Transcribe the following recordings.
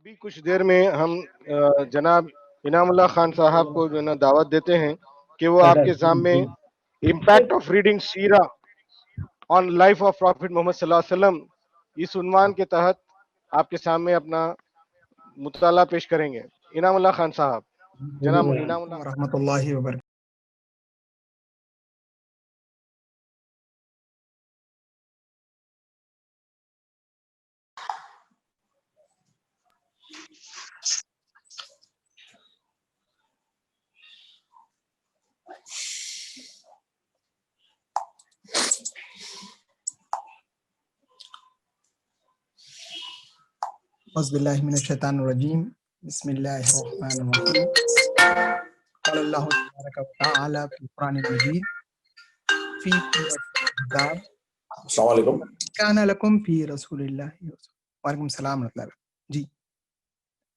ابھی کچھ دیر میں ہم جناب انعام اللہ خان صاحب کو جو ہے نا دعوت دیتے ہیں کہ وہ آپ کے سامنے امپیکٹ آف ریڈنگ سیرہ on life of prophet Muhammad صلی اللہ علیہ وسلم اس عنوان کے تحت آپ کے سامنے اپنا مطالعہ پیش کریں گے. انعام اللہ خان صاحب. جناب انعام اللہ ورحمۃ اللہ وبرکاتہ. اعوذ باللہ من الشیطان الرجیم. بسم اللہ الرحمن الرحیم. قال اللہ تبارک و تعالی فی القرآن المجید فی کتاب السلام علیکم. کان لکم فی رسول اللہ. وعلیکم السلام ورحمۃ اللہ. جی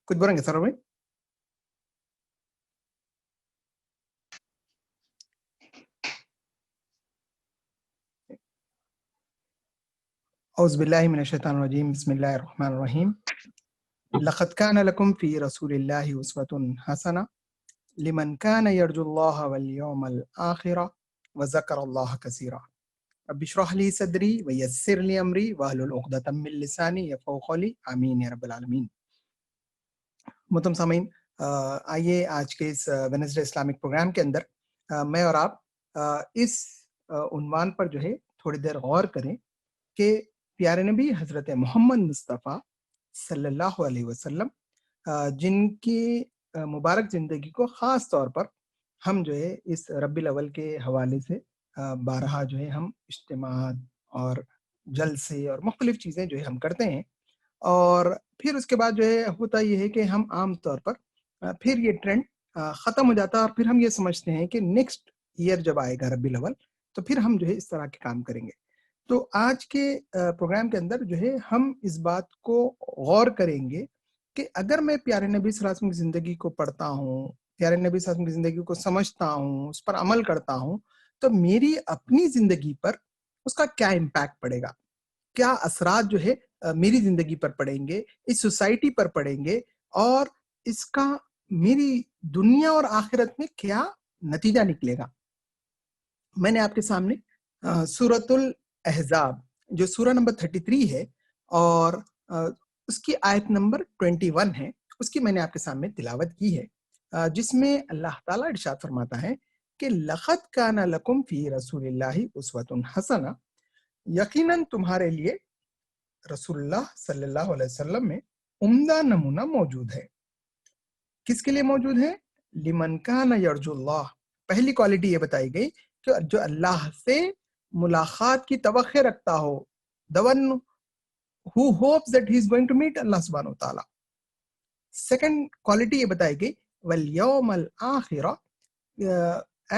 کچھ بولیں گے سر بھائی؟ اعوذ باللہ من الشیطان الرجیم. بسم اللہ الرحمن الرحیم. لقد كان لكم في رسول الله أسوة حسنة لمن كان يرجو الله واليوم الآخر وذكر الله كثيرا. رب اشرح لي صدري ويسر لي أمري واحلل عقدة من لساني يفقهوا قولي. آمین یا رب العالمین. محترم سامعین، آئیے آج کے اس وینسڈے اسلامک پروگرام کے اندر میں اور آپ اس عنوان پر جو ہے تھوڑی دیر غور کریں کہ پیارے نبی حضرت محمد مصطفیٰ صلی اللہ علیہ وسلم جن کی مبارک زندگی کو خاص طور پر ہم جو ہے اس ربیع الاول کے حوالے سے بارہا جو ہے ہم اجتماعات اور جلسے اور مختلف چیزیں جو ہے ہم کرتے ہیں، اور پھر اس کے بعد جو ہے ہوتا یہ ہے کہ ہم عام طور پر پھر یہ ٹرینڈ ختم ہو جاتا ہے اور پھر ہم یہ سمجھتے ہیں کہ نیکسٹ ایئر جب آئے گا ربیع الاول تو پھر ہم جو ہے اس طرح کے کام کریں گے. تو آج کے پروگرام کے اندر جو ہے ہم اس بات کو غور کریں گے کہ اگر میں پیارے نبی صلی اللہ علیہ وسلم کی زندگی کو پڑھتا ہوں، پیارے نبی صلی اللہ علیہ وسلم کی زندگی کو سمجھتا ہوں، اس پر عمل کرتا ہوں، تو میری اپنی زندگی پر اس کا کیا امپیکٹ پڑے گا، کیا اثرات جو ہے میری زندگی پر پڑیں گے، اس سوسائٹی پر پڑیں گے، اور اس کا میری دنیا اور آخرت میں کیا نتیجہ نکلے گا. میں نے آپ کے سامنے سورۃ الاحزاب جو سورہ نمبر 33 ہے اور اس کی آیت نمبر 21 ہے، اس کی میں نے آپ کے سامنے تلاوت کی ہے، جس میں اللہ تعالیٰ ارشاد فرماتا ہے کہ لقد کان لکم فی رسول اللہ اسوۃ حسنہ، یقیناً تمہارے لیے رسول اللہ صلی اللہ علیہ وسلم میں عمدہ نمونہ موجود ہے. کس کے لیے موجود ہے؟ لمن کان یرجو اللہ. پہلی کوالٹی یہ بتائی گئی کہ جو اللہ سے ملاقات کی توقع رکھتا ہو، the one who hopes that he is going to meet Allah subhanahu wa ta'ala. Second quality یہ بتائی گئی وَالْيَوْمَ الْآخِرَ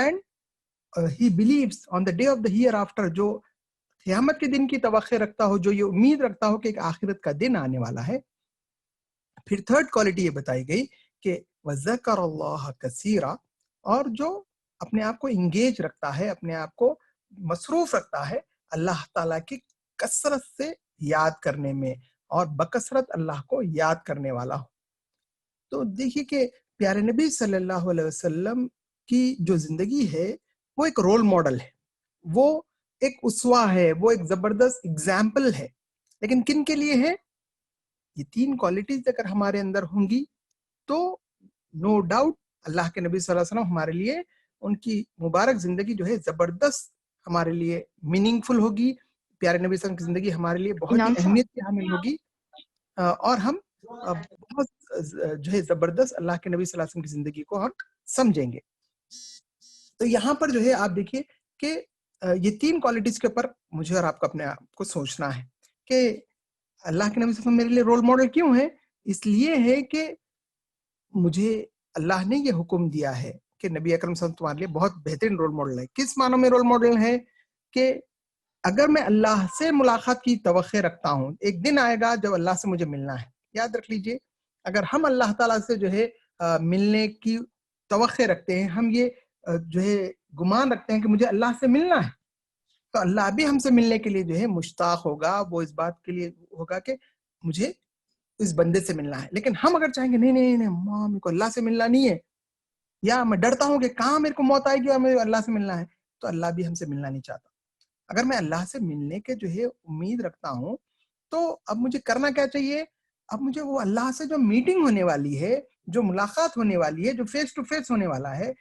and he believes on the day of the hereafter، جو قیامت کے دن کی توقع رکھتا ہو، جو یہ امید رکھتا ہو کہ ایک آخرت کا دن آنے والا ہے. پھر تھرڈ کوالٹی یہ بتائی گئی کہ وَذَكَرَ اللَّهَ كَثِيرًا، اور جو اپنے آپ کو انگیج رکھتا ہے، اپنے آپ کو مصروف رکھتا ہے اللہ تعالیٰ کی کثرت سے یاد کرنے میں، اور بکثرت اللہ کو یاد کرنے والا ہو. تو دیکھیے کہ پیارے نبی صلی اللہ علیہ وسلم کی جو زندگی ہے وہ ایک رول ماڈل ہے، وہ ایک اسوہ ہے، وہ ایک زبردست اگزامپل ہے. لیکن کن کے لیے ہے؟ یہ تین کوالٹیز اگر ہمارے اندر ہوں گی تو نو ڈاؤٹ اللہ کے نبی صلی اللہ علیہ وسلم ہمارے لیے، ان کی مبارک زندگی جو ہے زبردست ہمارے لیے میننگ فل ہوگی. پیارے نبی صلی اللہ علیہ وسلم کی زندگی ہمارے لیے بہت ہی اہمیت کی حامل ہوگی، اور ہم بہت جو ہے زبردست اللہ کے نبی صلی اللہ علیہ وسلم کی زندگی کو ہم سمجھیں گے. تو یہاں پر جو ہے آپ دیکھیے کہ یہ تین کوالٹیز کے اوپر مجھے اور آپ کو اپنے آپ کو سوچنا ہے کہ اللہ کے نبی صلی اللہ علیہ وسلم میرے لیے رول ماڈل کیوں ہے؟ اس لیے ہے کہ مجھے اللہ نے یہ حکم دیا ہے کہ نبی اکرم صلی اللہ علیہ وسلم تمہارے لیے بہت بہترین رول ماڈل ہے. کس معنوں میں رول ماڈل ہے؟ کہ اگر میں اللہ سے ملاقات کی توقع رکھتا ہوں، ایک دن آئے گا جب اللہ سے مجھے ملنا ہے. یاد رکھ لیجئے، اگر ہم اللہ تعالیٰ سے جو ہے ملنے کی توقع رکھتے ہیں، ہم یہ جو ہے گمان رکھتے ہیں کہ مجھے اللہ سے ملنا ہے، تو اللہ بھی ہم سے ملنے کے لیے جو ہے مشتاق ہوگا. وہ اس بات کے لیے ہوگا کہ مجھے اس بندے سے ملنا ہے. لیکن ہم اگر چاہیں گے نہیں نہیں نہیں ماں میرے کو اللہ سے ملنا نہیں ہے، یا میں ڈرتا ہوں کہ کہاں میرے کو موت آئے گی اور مجھے اللہ سے ملنا ہے، تو اللہ بھی ہم سے ملنا نہیں چاہتا. اگر میں اللہ سے ملنے کے جو ہے امید رکھتا ہوں تو اب مجھے کرنا کیا چاہیے؟ اب مجھے وہ اللہ سے جو میٹنگ ہونے والی ہے، جو ملاقات ہونے والی ہے، جو فیس ٹو فیس ہونے والا ہے،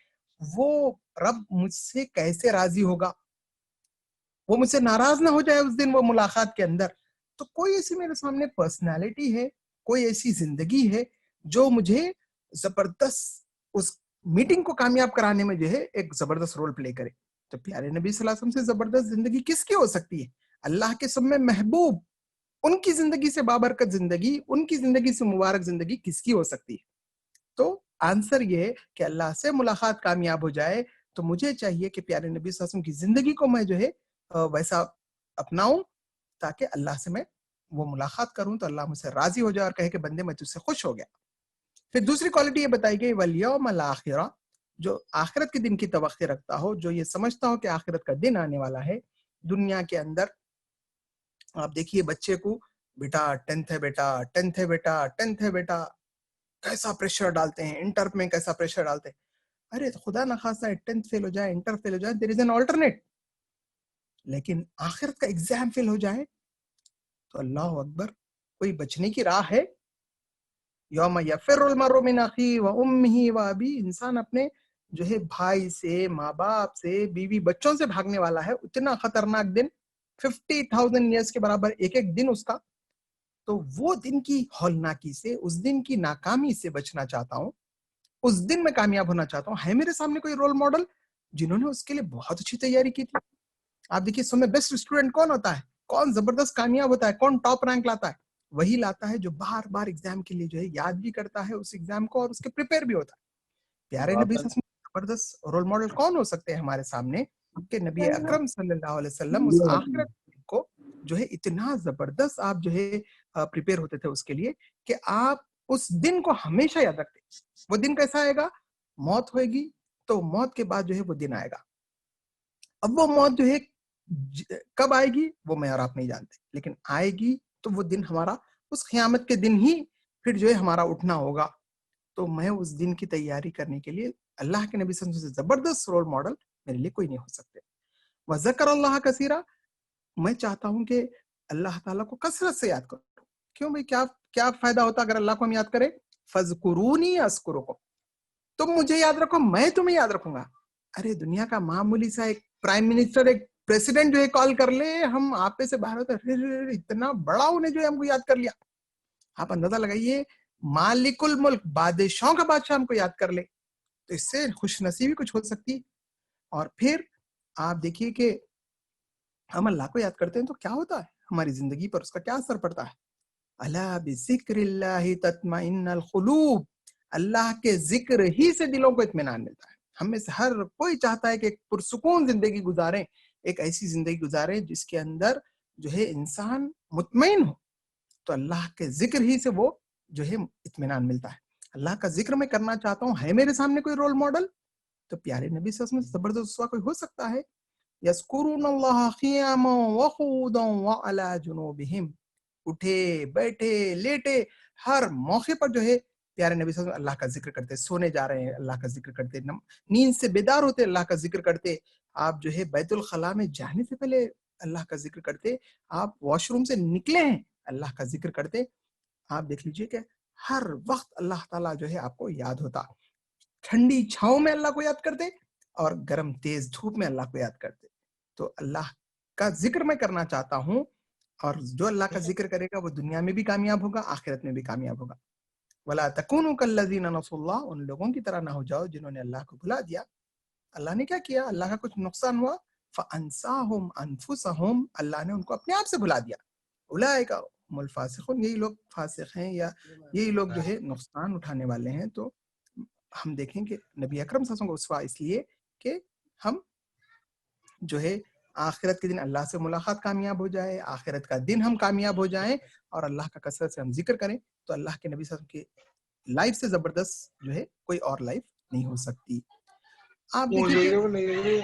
وہ رب مجھ سے کیسے راضی ہوگا، وہ مجھ سے ناراض نہ ہو جائے اس دن وہ ملاقات کے اندر. تو کوئی ایسی میرے سامنے پرسنالٹی ہے، کوئی ایسی زندگی ہے جو مجھے زبردست اس میٹنگ کو کامیاب کرانے میں جو ہے ایک زبردست رول پلے کرے. تو پیارے نبی صلی اللہ علیہ وسلم سے زبردست زندگی کس کی ہو سکتی ہے؟ اللہ کے سب میں محبوب، ان کی زندگی سے بابرکت زندگی، ان کی زندگی سے مبارک زندگی کس کی ہو سکتی ہے؟ تو آنسر یہ ہے کہ اللہ سے ملاقات کامیاب ہو جائے تو مجھے چاہیے کہ پیارے نبی صلی اللہ علیہ وسلم کی زندگی کو میں جو ہے ویسا اپناؤں تاکہ اللہ سے میں وہ ملاقات کروں تو اللہ مجھ سے راضی ہو جائے اور کہے کہ بندے میں تجھ سے خوش ہو گیا. پھر دوسری کوالٹی یہ بتائی گئی والیوم الاخرہ، جو آخرت کے دن کی توقع رکھتا ہو، جو یہ سمجھتا ہو کہ آخرت کا دن آنے والا ہے. دنیا کے اندر آپ دیکھیے بچے کو بیٹا 10th ہے، بیٹا 10th ہے، بیٹا 10th ہے، بیٹا کیسا پریشر ڈالتے ہیں، انٹر میں کیسا پریشر ڈالتے ہیں. ارے خدا نخواستہ 10th فیل ہو جائے، انٹر فیل ہو جائے، دیر از این آلٹرنیٹ. لیکن آخرت کا ایگزام فیل ہو جائے تو اللہ اکبر، کوئی بچنے کی راہ ہے؟ یوم یفر المرء من اخیہ وامہ وابیہ، انسان اپنے جو ہے بھائی سے، ماں باپ سے، بیوی بچوں سے بھاگنے والا ہے. اتنا خطرناک دن، 50,000 ایئرس کے برابر ایک ایک دن اس کا. تو وہ دن کی ہولناکی سے، اس دن کی ناکامی سے بچنا چاہتا ہوں، اس دن میں کامیاب ہونا چاہتا ہوں. ہے میرے سامنے کوئی رول ماڈل جنہوں نے اس کے لیے بہت اچھی تیاری کی تھی؟ آپ دیکھیے سب میں بیسٹ اسٹوڈنٹ کون ہوتا ہے، کون زبردست کامیاب ہوتا ہے، کون ٹاپ رینک لاتا ہے؟ وہی لاتا ہے جو بار بار ایگزام کے لیے جو ہے یاد بھی کرتا ہے اس ایگزام کو اور اس کے پریپیئر بھی ہوتا ہے. پیارے نبی صلی اللہ علیہ وسلم زبردست رول ماڈل کون ہو سکتے ہیں ہمارے سامنے کہ نبی اکرم صلی اللہ علیہ وسلم اس آخرت کو جو ہے اتنا زبردست آپ جو ہے پریپیئر ہوتے تھے اس کے لیے کہ آپ اس دن کو ہمیشہ یاد رکھتے. وہ دن کیسا آئے گا؟ موت ہوئے گی تو موت کے بعد جو ہے وہ دن آئے گا. اب وہ موت جو ہے کب آئے گی وہ میں اور آپ نہیں جانتے، لیکن آئے گی تو وہ دن ہمارا اس قیامت کے دن ہی پھر جو ہے ہمارا اٹھنا ہوگا. تو میں اس دن کی تیاری کرنے کے لیے اللہ کے نبی صلی اللہ علیہ وسلم سے زبردست رول ماڈل میرے لیے کوئی نہیں ہو سکتے. وذکر اللہ کثیرا، میں چاہتا ہوں کہ اللہ تعالیٰ کو کثرت سے یاد کرو. کیوں بھائی، کیا فائدہ ہوتا اگر اللہ کو ہم یاد کریں؟ فذکرونی اذکرکم، تم مجھے یاد رکھو میں تمہیں یاد رکھوں گا. ارے دنیا کا معمولی سا ایک پرائم منسٹر، ایک پریسیڈنٹ جو ہے کال کر لے، ہم آپ سے باہر ہوتے ہیں، اتنا بڑا انہیں جو ہے ہم کو یاد کر لیا. آپ اندازہ لگائیے، مالک الملک، بادشاہوں کا بادشاہ ہم کو یاد کر لے تو اس سے خوش نصیبی کچھ ہو سکتی. اور پھر آپ دیکھیے کہ ہم اللہ کو یاد کرتے ہیں تو کیا ہوتا ہے ہماری زندگی پر، اس کا کیا اثر پڑتا ہے. الا بذکر اللہ تطمئن القلوب، اللہ کے ذکر ہی سے دلوں کو اطمینان ملتا ہے. ہم میں سے ہر کوئی چاہتا ہے کہ ایک پرسکون زندگی گزاریں، ایک ایسی زندگی گزاریں جس کے اندر جو ہے انسان مطمئن ہو. تو اللہ کے ذکر ہی سے وہ جو ہے اطمینان ملتا ہے. اللہ کا ذکر میں کرنا چاہتا ہوں. ہے میرے سامنے کوئی رول ماڈل؟ تو پیارے نبی صلی اللہ علیہ وسلم زبردست اسوا کوئی ہو سکتا ہے. یذکرون اللہ قیاما وقعودا وعلی جنوبہم، اٹھے بیٹھے لیٹے ہر موقع پر جو ہے پیارے نبی صلی اللہ علیہ وسلم اللہ کا ذکر کرتے. سونے جا رہے ہیں اللہ کا ذکر کرتے، نیند سے بیدار ہوتے اللہ کا ذکر کرتے، آپ جو ہے بیت الخلاء میں جانے سے پہلے اللہ کا ذکر کرتے، آپ واش روم سے نکلے ہیں اللہ کا ذکر کرتے. آپ دیکھ لیجئے کہ ہر وقت اللہ تعالیٰ جو ہے آپ کو یاد ہوتا. ٹھنڈی چھاؤں میں اللہ کو یاد کرتے اور گرم تیز دھوپ میں اللہ کو یاد کرتے. تو اللہ کا ذکر میں کرنا چاہتا ہوں، اور جو اللہ کا ذکر کرے گا وہ دنیا میں بھی کامیاب ہوگا، آخرت میں بھی کامیاب ہوگا. وَلَا تَكُونُوا كَالَّذِينَ نَسُوا اللَّهَ، ان لوگوں کی طرح نہ ہو جاؤ جنہوں نے اللہ کو بھلا دیا. اللہ نے کیا کیا؟ اللہ کا کچھ نقصان ہوا، فَأَنْسَاهُمْ أَنفُسَهُمْ، اللہ نے ان کو اپنے آپ سے بھلا دیا. اولئک هم الفاسقون، یہی لوگ فاسق ہیں یا یہی لوگ جو ہے نقصان اٹھانے والے ہیں. تو ہم دیکھیں کہ نبی اکرم صلی اللہ علیہ وسلم کو اسوا اس لیے کہ ہم جو ہے آخرت کے دن اللہ سے ملاقات کامیاب ہو جائے، آخرت کا دن ہم کامیاب ہو جائیں اور اللہ کا کثرت سے ہم ذکر کریں. تو اللہ کے نبی صلی اللہ علیہ وسلم کی لائف سے زبردست جو ہے کوئی اور لائف نہیں ہو سکتی. آپ دیکھیے کہ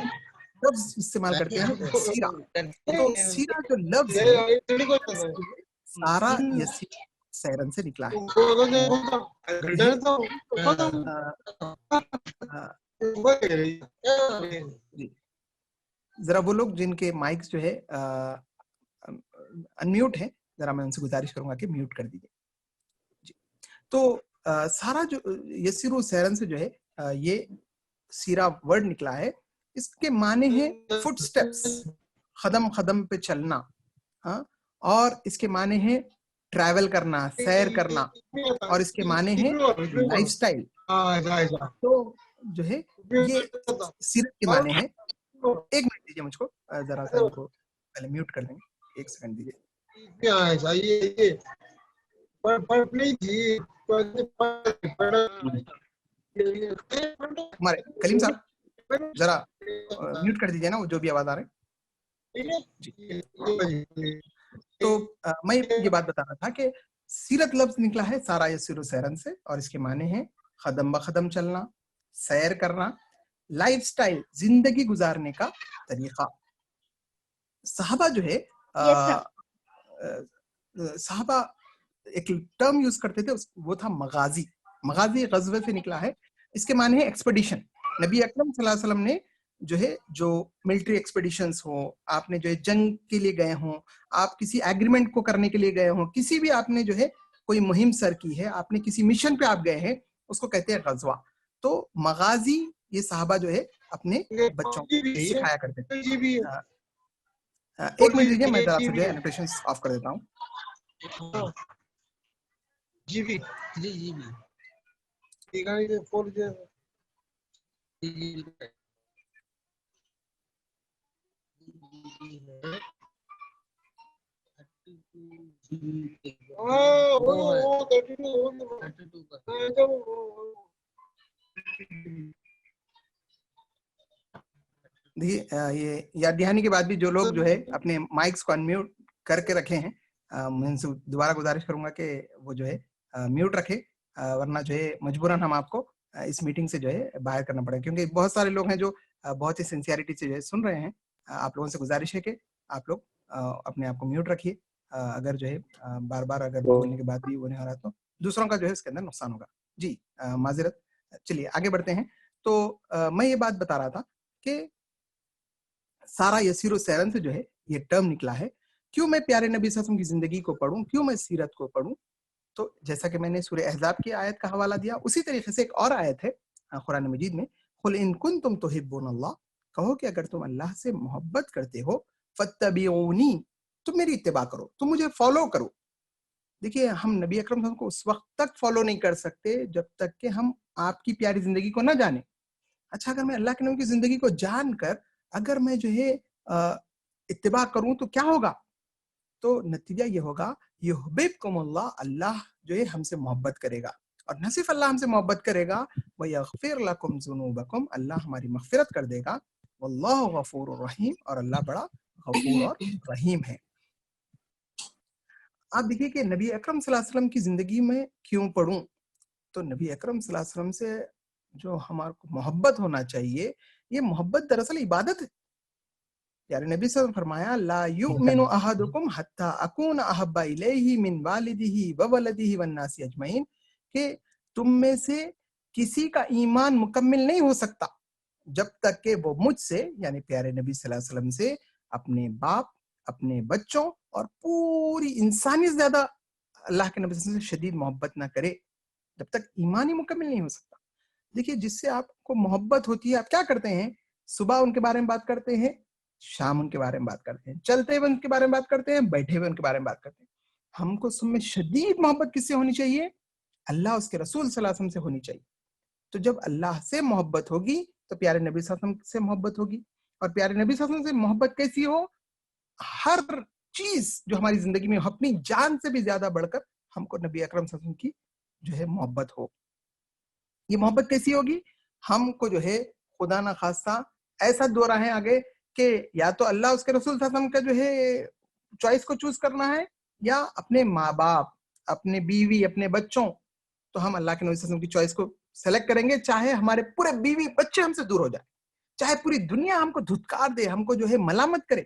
لفظ استعمال کرتے ہیں سیرہ، تو سیرہ جو لفظ ہے سارا یا سیرہ سیرن سے نکلا ہے. جی ذرا وہ لوگ جن کے مائکس جو ہے انمیوٹ ہیں ذرا میں ان سے گزارش کروں گا کہ میوٹ کر دیجیے. جی تو سارا جو یسیرو سیرن سے جو ہے یہ سیرا ورڈ نکلا ہے. اس کے معنی ہے فٹ سٹیپس، قدم قدم پہ چلنا، ہاں، اور اس کے معنی ہے ٹریول کرنا، سیر کرنا، اور اس کے معنی ہے لائف سٹائل. تو جو ہے یہ سیرت کے معنی ہے. ایک منٹ دیجیے مجھ کو، ذرا سا ان کو پہلے میوٹ کر دیں گے، ایک سیکنڈ دیجیے. ہمارے کلیم صاحب ذرا میوٹ کر دیجیے نا، وہ جو بھی آواز آ رہے ہیں. جی تو میں یہ بات بتا رہا تھا کہ سیرت لفظ نکلا ہے سارا یسیر سیرن سے، اور اس کے معنی ہے قدم بقدم چلنا، سیر کرنا، لائف سٹائل، زندگی گزارنے کا طریقہ. صحابہ جو ہے صحابہ ایک ٹرم یوز کرتے تھے، وہ تھا مغازی. مغازی غزوے سے نکلا ہے. اس کے معنی ہے ایکسپیڈیشن. نبی اکرم صلی اللہ علیہ وسلم نے جو ہے جو ملٹری ایکسپیڈیشنز ہو، آپ نے جو ہے جنگ کے لیے گئے ہوں، آپ کسی ایگریمنٹ کو کرنے کے لیے گئے ہوں، کسی بھی آپ نے جو ہے کوئی مہم سر کی ہے، آپ نے کسی مشن پہ آپ گئے ہیں، اس کو کہتے ہیں غزوہ. تو مغازی یہ صحابہ جو ہے اپنے بچوں کو سکھایا کرتے تھے. ایک منٹ دیجیے، میں ذرا سا جو ہے انوٹیشنز آف کر دیتا ہوں. جی بھی جی جی بھی ٹھیک ہے. فور جی یہ یاد دہانی کے بعد بھی جو لوگ جو ہے اپنے مائکس کو انمیوٹ کر کے رکھے ہیں، میں ان سے دوبارہ گزارش کروں گا کہ وہ جو ہے میوٹ رکھے، ورنہ جو ہے مجبوراً ہم آپ کو اس میٹنگ سے جو ہے باہر کرنا پڑے گا، کیونکہ بہت سارے لوگ ہیں جو بہت ہی سنسیئرٹی سے جو ہے سن رہے ہیں. آپ لوگوں سے گزارش ہے کہ آپ لوگ اپنے آپ کو میوٹ رکھیے. اگر جو ہے بار بار اگر بولنے کے بعد بھی وہ نہیں ہو رہا تو دوسروں کا جو ہے اس کے اندر نقصان ہوگا. جی معذرت. چلیے آگے بڑھتے ہیں. تو میں یہ بات بتا رہا تھا کہ سارا یسیر و سیرن سے جو ہے یہ ٹرم نکلا ہے. کیوں میں پیارے نبی صلی اللہ علیہ وسلم کی زندگی کو پڑھوں، کیوں میں سیرت کو پڑھوں؟ تو جیسا کہ میں نے سورہ احزاب کی آیت کا حوالہ دیا، اسی طریقے سے ایک اور آیت ہے قرآن مجید میں، قل ان کنتم تحبون اللہ، کہو کہ اگر تم اللہ سے محبت کرتے ہو، فاتبعونی، تم میری اتباع کرو، تم مجھے فالو کرو. دیکھیے ہم نبی اکرم صلی اللہ علیہ وسلم کو اس وقت تک فالو نہیں کر سکتے جب تک کہ ہم آپ کی پیاری زندگی کو نہ جانیں. اچھا اگر میں اللہ کے نبی کی زندگی کو جان کر اگر میں جو ہے اتباع کروں تو کیا ہوگا؟ تو نتیجہ یہ ہوگا یحببکم اللہ، اللہ جو ہے ہم سے محبت کرے گا، اور نہ صرف اللہ ہم سے محبت کرے گا، ویغفر لکم ذنوبکم، اللہ ہماری مغفرت کر دے گا، واللہ غفور الرحیم، اور اللہ بڑا غفور اور رحیم ہے. آپ دیکھیے کہ نبی اکرم صلی اللہ علیہ وسلم کی زندگی میں کیوں پڑھوں؟ تو نبی اکرم صلی اللہ علیہ وسلم سے جو ہمارے کو محبت ہونا چاہیے، یہ محبت دراصل عبادت ہے. یعنی نبی صلی اللہ علیہ وسلم فرمایا لا یؤمن احدکم حتی اکون احب الیہ من والدہ وولدہ والناس اجمعین، کہ تم میں سے کسی کا ایمان مکمل نہیں ہو سکتا جب تک کہ وہ مجھ سے، یعنی پیارے نبی صلی اللہ علیہ وسلم سے، اپنے باپ، اپنے بچوں اور پوری انسانی سے زیادہ اللہ کے نبی صلی اللہ علیہ وسلم سے شدید محبت نہ کرے، جب تک ایمان ہی مکمل نہیں ہو سکتا. دیکھیے جس سے آپ کو محبت ہوتی ہے، آپ کیا کرتے ہیں؟ صبح ان کے بارے میں بات کرتے ہیں، شام ان کے بارے میں بات کرتے ہیں، چلتے ہوئے ان کے بارے میں بات کرتے ہیں، بیٹھے ہوئے ان کے بارے میں بات کرتے ہیں. ہم کو سب میں شدید محبت کس سے ہونی چاہیے؟ اللہ اس کے رسول صلی اللہ علیہ وسلم سے ہونی چاہیے. تو جب اللہ سے محبت ہوگی تو پیارے نبی صلی اللہ علیہ وسلم سے محبت ہوگی. اور پیارے نبی صلی اللہ علیہ وسلم سے محبت کیسی ہو؟ ہر چیز جو ہماری زندگی میں اپنی جان سے بھی زیادہ بڑھ کر ہم کو نبی اکرم صلی اللہ علیہ وسلم کی جو ہے محبت ہو. یہ محبت کیسی ہوگی؟ ہم کو جو ہے خدا نہ خواستہ ایسا دورہ ہے آگے کہ یا تو اللہ اس کے رسول صلی اللہ علیہ وسلم کا جو ہے چوائس کو چوز کرنا ہے، یا اپنے ماں باپ، اپنے بیوی، اپنے بچوں. تو ہم اللہ کے نبی صلی اللہ علیہ وسلم کی چوائس کو سلیکٹ کریں گے، چاہے ہمارے پورے بیوی بچے ہم سے دور ہو جائیں، چاہے پوری دنیا ہم کو دھتکار دے، ہم کو جو ہے ملامت کرے،